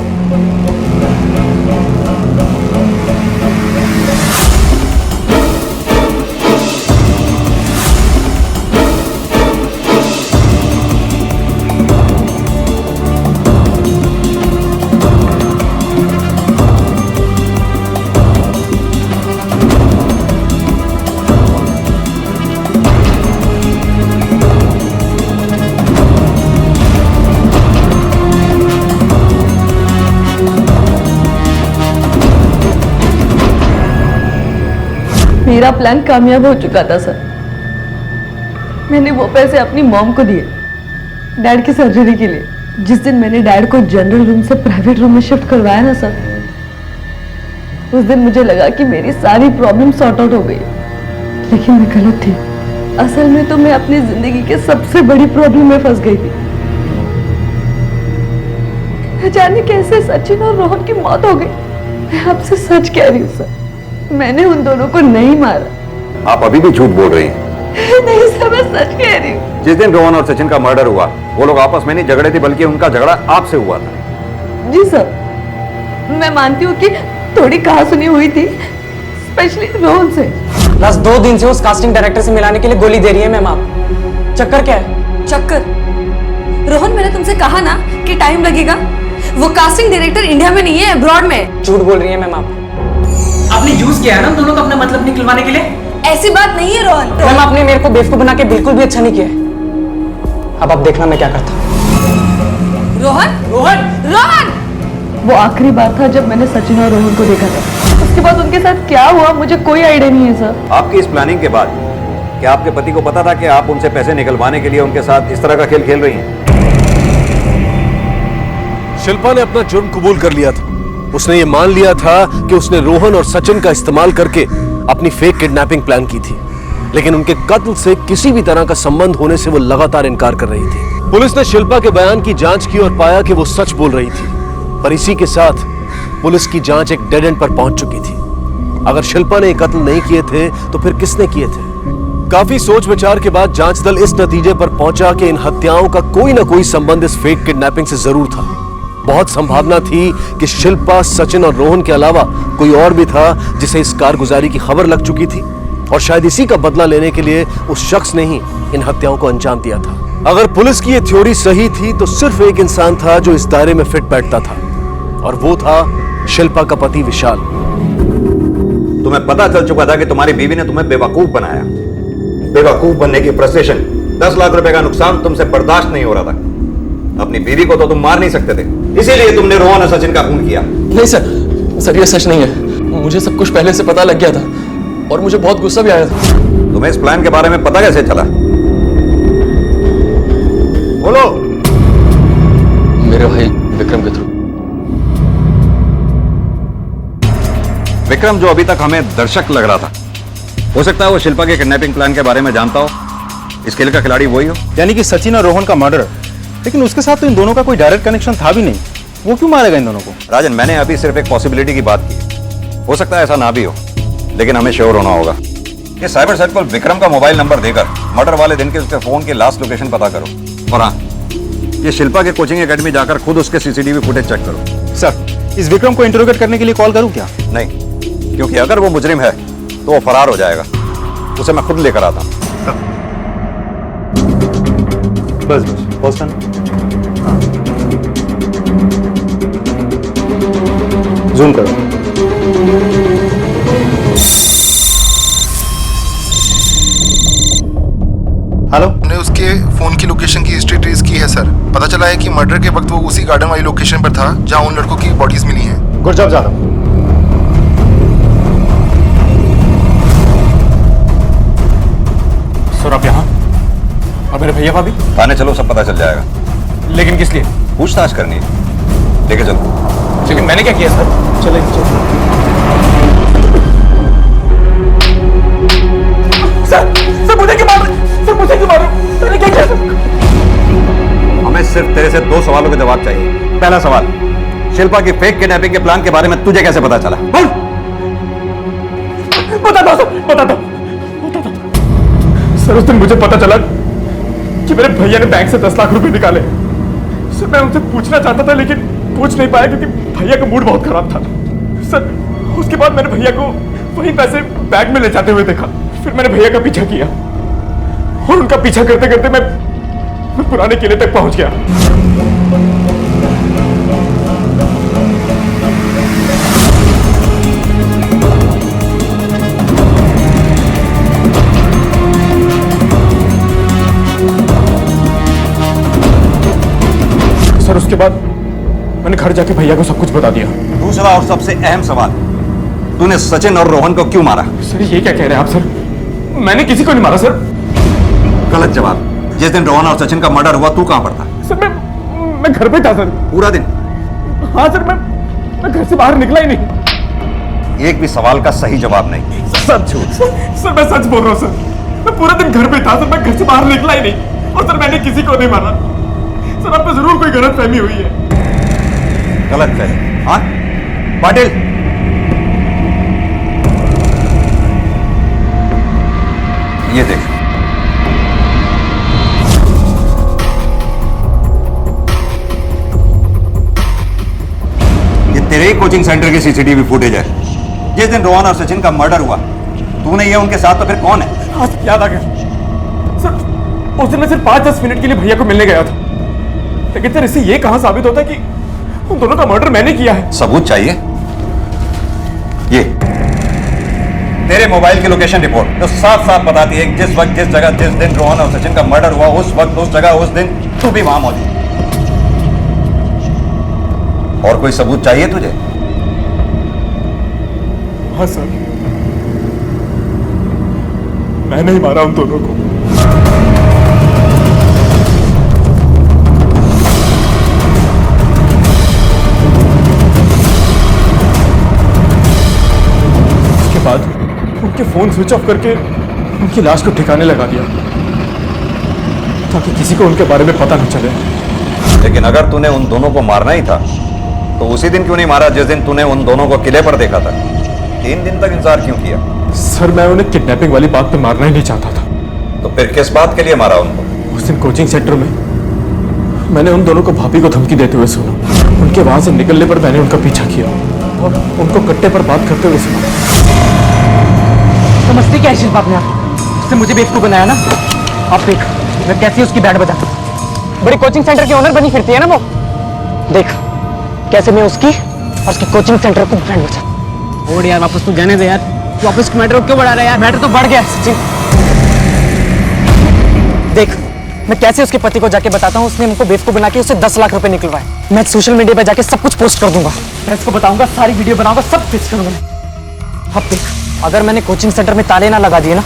मेरा प्लान कामयाब हो चुका था सर। मैंने वो पैसे अपनी मॉम को दिए डैड की सर्जरी के लिए। जिस दिन मैंने डैड को जनरल रूम से प्राइवेट रूम में शिफ्ट करवाया ना सर, उस दिन मुझे लगा कि मेरी सारी प्रॉब्लम सॉर्ट आउट हो गई, लेकिन मैं गलत थी। असल में तो मैं अपनी जिंदगी के सबसे बड़ी प्रॉब्लम में फंस गई थी। न जाने कैसे सचिन और रोहन की मौत हो गई। मैं आपसे सच कह रही हूँ सर, मैंने उन दोनों को नहीं मारा। आप अभी भी झूठ बोल रही हैं। नहीं सर, मैं सच कह रही हूँ। जिस दिन रोहन और सचिन का मर्डर हुआ वो लोग आपस में नहीं झगड़े थे, बल्कि उनका झगड़ा आपसे हुआ था। जी सर, मैं मानती हूँ कि थोड़ी कहासुनी हुई थी, स्पेशली रोहन से। लास्ट 2 दिन से उस कास्टिंग डायरेक्टर से मिलाने के लिए गोली दे रही है मैम आप। चक्कर क्या है? चक्कर? रोहन, मैंने तुमसे कहा ना कि टाइम लगेगा। वो कास्टिंग डायरेक्टर इंडिया में नहीं है, अब्रॉड में। झूठ बोल रही है मैम आप। आपने यूज किया है ना दोनों को अपना मतलब निकलवाने के लिए। ऐसी बात नहीं है रोहन। मैम आपने मेरे को बेवकूफ बना के बिल्कुल भी अच्छा नहीं किया। अब आप देखना मैं क्या करता। रोहन, रोहन, रोहन! वो आखिरी बार था जब मैंने सचिन और रोहन को देखा था। उसके बाद उनके साथ क्या हुआ मुझे कोई आइडिया नहीं है सर। आपकी इस प्लानिंग के बाद क्या आपके पति को पता था कि आप उनसे पैसे निकलवाने के लिए उनके साथ इस तरह का खेल खेल रही हैं? शिल्पा ने अपना जुर्म कबूल कर लिया था। उसने ये मान लिया था कि उसने रोहन और सचिन का इस्तेमाल करके अपनी फेक किडनैपिंग प्लान की थी, लेकिन उनके कत्ल से किसी भी तरह का संबंध होने से वो लगातार इनकार कर रही थी। पुलिस ने शिल्पा के बयान की जांच की और पाया कि वो सच बोल रही थी, पर इसी के साथ पुलिस की जांच एक डेड एंड पर पहुंच चुकी थी। अगर शिल्पा ने ये कत्ल नहीं किए थे तो फिर किसने किए थे? काफी सोच विचार के बाद जांच दल इस नतीजे पर पहुंचा कि इन हत्याओं का कोई ना कोई संबंध इस फेक किडनैपिंग से जरूर था। बहुत संभावना थी कि शिल्पा, सचिन और रोहन के अलावा कोई और भी था जिसे इस कारगुजारी की खबर लग चुकी थी और शायद इसी का बदला लेने के लिए उस शख्स ने ही इन हत्याओं को अंजाम दिया था। अगर पुलिस की यह थ्योरी सही थी तो सिर्फ एक इंसान था जो इस दायरे में फिट बैठता था, और वो था शिल्पा का पति विशाल। तुम्हें पता चल चुका था कि तुम्हारी बीवी ने तुम्हें बेवकूफ बनाया। बेवकूफ बनने की फ्रस्ट्रेशन, 10 लाख रुपए का नुकसान तुमसे बर्दाश्त नहीं हो रहा था। अपनी बीवी को तो तुम मार नहीं सकते थे, इसीलिए तुमने रोहन और सचिन का खून किया। नहीं सर ये सच नहीं है। मुझे सब कुछ पहले से पता लग गया था और मुझे बहुत गुस्सा भी आया था। तुम्हें इस प्लान के बारे में पता कैसे चला? बोलो। मेरे भाई विक्रम के थ्रू। विक्रम जो अभी तक हमें दर्शक लग रहा था, हो सकता है वो शिल्पा के किडनैपिंग प्लान के बारे में जानता हो। इस खेल का खिलाड़ी वही हो। यानी कि सचिन और रोहन का मर्डर, लेकिन उसके साथ तो इन दोनों का कोई डायरेक्ट कनेक्शन था भी नहीं। वो क्यों मारेगा इन दोनों को? राजन, मैंने अभी सिर्फ एक पॉसिबिलिटी की बात की। हो सकता है ऐसा ना भी हो, लेकिन हमें श्योर होना होगा। ये साइबर सेल को विक्रम का मोबाइल नंबर देकर मर्डर वाले दिन के उसके फोन की लास्ट लोकेशन पता करो। और हाँ, ये शिल्पा के कोचिंग एकेडमी जाकर खुद उसके सीसीटीवी फुटेज चेक करो। सर, इस विक्रम को इंटरोगेट करने के लिए कॉल करूं क्या? नहीं, क्योंकि अगर वो मुजरिम है तो वो फरार हो जाएगा। उसे मैं खुद लेकर आता हूं। बस पॉज करना। जूम करो। हेलो, हमने उसके फोन की लोकेशन की हिस्ट्री ट्रेस की है सर। पता चला है कि मर्डर के वक्त वो उसी गार्डन वाली लोकेशन पर था जहां उन लड़कों की बॉडीज मिली हैं। Good job Jadav. सर आप यहाँ? और मेरे भैया भाभी? थाने चलो, सब पता चल जाएगा। लेकिन किस लिए? पूछताछ करनी है। लेके चलो। लेकिन मैंने क्या किया सर? चलो सर मुझे क्यों मार रहे? सर मुझे क्यों मार रहे? मैंने क्या किया सर? हमें सिर्फ तेरे से 2 सवालों के जवाब चाहिए। पहला सवाल, शिल्पा की फेक किडनैपिंग के प्लान के बारे में तुझे कैसे पता चला? बता दो सर, बता दो। सर उस दिन मुझे पता चला कि मेरे भैया ने बैंक से 10 लाख रुपए निकाले। सर मैं उनसे पूछना चाहता था लेकिन पूछ नहीं पाया क्योंकि भैया का मूड बहुत खराब था। सर उसके बाद मैंने भैया को वही पैसे बैग में ले जाते हुए देखा। फिर मैंने भैया का पीछा किया और उनका पीछा करते करते मैं पुराने किले तक पहुंच गया। सर उसके बाद मैंने घर जाके भैया को सब कुछ बता दिया। दूसरा और सबसे अहम सवाल, तूने सचिन और रोहन को क्यों मारा? सर ये क्या कह रहे हैं आप? सर मैंने किसी को नहीं मारा सर। गलत जवाब। जिस दिन रोहन और सचिन का मर्डर हुआ तू कहां पर था? सर मैं घर पे था सर। पूरा दिन? हाँ सर, मैं घर से बाहर निकला ही नहीं। एक भी सवाल का सही जवाब नहीं। सच झूठ। सर मैं सच बोल रहा हूँ सर, मैं पूरा दिन घर पे था सर। मैं घर से बाहर निकला ही नहीं और सर मैंने किसी को नहीं मारा। सर आप पे जरूर कोई गलत फहमी हुई है। गलत फहमी? हाँ पाटिल, ये देख, ये तेरे ही कोचिंग सेंटर की सीसीटीवी फुटेज है। जिस दिन रोहन और सचिन का मर्डर हुआ तूने ये उनके साथ, तो फिर कौन है? हाँ सर याद आ गया सर। उस दिन मैं सिर्फ 5-10 मिनट के लिए भैया को मिलने गया था, लेकिन सर इससे ये कहां साबित होता है कि उन दोनों का मर्डर मैंने किया है? सबूत चाहिए? ये तेरे मोबाइल की लोकेशन रिपोर्ट तो साफ साफ बताती है जिस वक्त, जिस जगह, जिस दिन रोहन और सचिन का मर्डर हुआ उस वक्त, उस जगह, उस दिन तू भी वहां मौजूद। और कोई सबूत चाहिए तुझे? हाँ सर, मैंने ही मारा उन दोनों को। उसके बाद उनके फोन स्विच ऑफ करके उनकी लाश को ठिकाने लगा दिया ताकि किसी को उनके बारे में पता न चले। लेकिन अगर तूने उन दोनों को मारना ही था तो उसी दिन क्यों नहीं मारा जिस दिन तूने उन दोनों को किले पर देखा था? 3 दिन तक इंतजार क्यों किया? सर मैं उन्हें किडनैपिंग वाली बात पे मारना ही नहीं चाहता था। तो फिर किस बात के लिए मारा उनको? उस दिन कोचिंग सेंटर में मैंने उन दोनों को भाभी को धमकी देते हुए सुना। उनके वहां से निकलने पर मैंने उनका पीछा किया और उनको कट्टे पर बात करते हुए सुना। समझते क्या है शिल्पा अपने आप? उसने मुझे बेवकूफ बनाया ना। आप देख मैं कैसे उसकी बैंड बजाता हूँ। बड़ी कोचिंग सेंटर की ओनर बनी फिरती है ना वो। देख कैसे मैं उसकी और उसकी कोचिंग सेंटर को बैंड बजाता। और यार वापस तू जाने दे यार। तू ऑफिस के मैटर क्यों बढ़ा रहा है यार? मैटर तो बढ़ गया सचिन। देख मैं कैसे उसके पति को जाके बताता हूँ उसने हमको बेवकूफ बना के उसे 10 लाख रुपए निकलवाए। मैं सोशल मीडिया पे जाके सब कुछ पोस्ट कर दूंगा। मैं इसको बताऊंगा, सारी वीडियो बनाऊंगा, सब पेश करूंगा। अब देख अगर मैंने कोचिंग सेंटर में ताले ना लगा दिए ना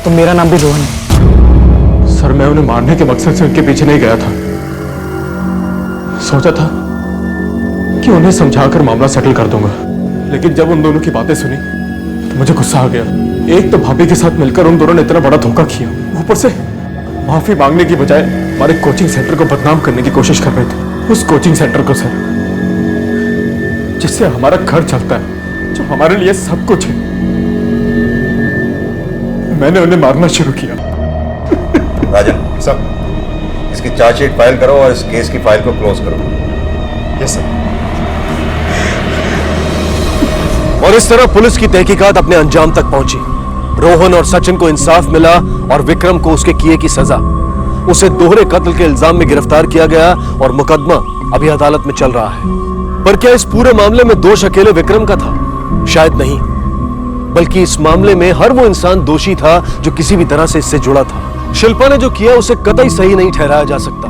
तो मेरा नाम भी रोहन है। सर मैं उन्हें मारने के मकसद से उनके पीछे नहीं गया था। सोचा था कि उन्हें समझाकर मामला सेटल कर दूंगा, लेकिन जब उन दोनों की बातें सुनी तो मुझे गुस्सा आ गया। एक तो भाभी के साथ मिलकर उन दोनों ने इतना बड़ा धोखा किया, ऊपर से माफी मांगने की बजाय हमारे कोचिंग सेंटर को बदनाम करने की कोशिश कर रहे थे। उस कोचिंग सेंटर को सर जिससे हमारा घर चलता है, जो हमारे लिए सब कुछ है, मैंने उन्हें मारना शुरू किया। राजन सर इसकी चार्जशीट फाइल करो और इस केस की फाइल को क्लोज करो। Yes sir. और इस तरह पुलिस की तहकीकात अपने अंजाम तक पहुंची। रोहन और सचिन को इंसाफ मिला और विक्रम को उसके किए की सजा। उसे दोहरे कत्ल के इल्जाम में गिरफ्तार किया गया और मुकदमा अभी अदालत में चल रहा है। पर क्या इस पूरे मामले में दोष अकेले विक्रम का था? शायद नहीं, बल्कि इस मामले में हर वो इंसान दोषी था जो किसी भी तरह से इससे जुड़ा था। शिल्पा ने जो किया उसे कतई सही नहीं ठहराया जा सकता,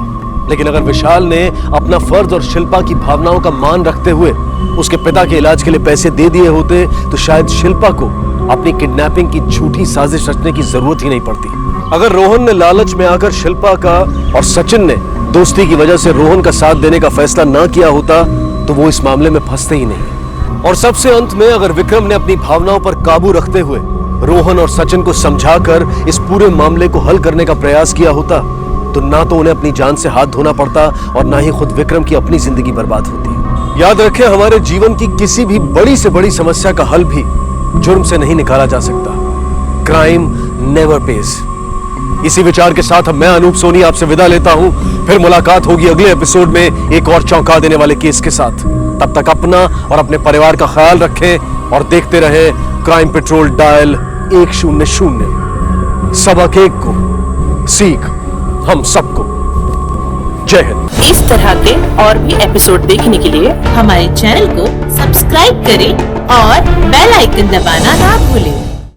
लेकिन अगर विशाल ने अपना फर्ज और शिल्पा की भावनाओं का मान रखते हुए उसके पिता के इलाज के लिए पैसे दे दिए होते तो शायद शिल्पा को अपनी किडनैपिंग की झूठी साजिश रचने की जरूरत ही नहीं पड़ती। अगर रोहन ने लालच में आकर शिल्पा का और सचिन ने दोस्ती की वजह से रोहन का साथ देने का फैसला ना किया होता तो वो इस मामले में फंसते ही नहीं। और सबसे अंत में अगर विक्रम ने अपनी भावनाओं पर काबू रखते हुए रोहन और सचिन को समझाकर इस पूरे मामले को हल करने का प्रयास किया होता तो ना तो उन्हें अपनी जान से हाथ धोना पड़ता और ना ही खुद विक्रम की अपनी जिंदगी बर्बाद होती। याद रखें, हमारे जीवन की किसी भी बड़ी से बड़ी समस्या का हल भी जुर्म से नहीं निकाला जा सकता। Crime never page. इसी विचार के साथ अब मैं अनूप सोनी आपसे विदा लेता हूं। फिर मुलाकात होगी अगले एपिसोड में एक और चौंका देने वाले केस के साथ। तब तक अपना और अपने परिवार का ख्याल रखें और देखते रहें क्राइम पेट्रोल डायल 100। सबक एक को सीख हम सबको। जय हिंद। इस तरह के और भी एपिसोड देखने के लिए हमारे चैनल को सब्सक्राइब करें और बेल आइकन दबाना ना भूलें।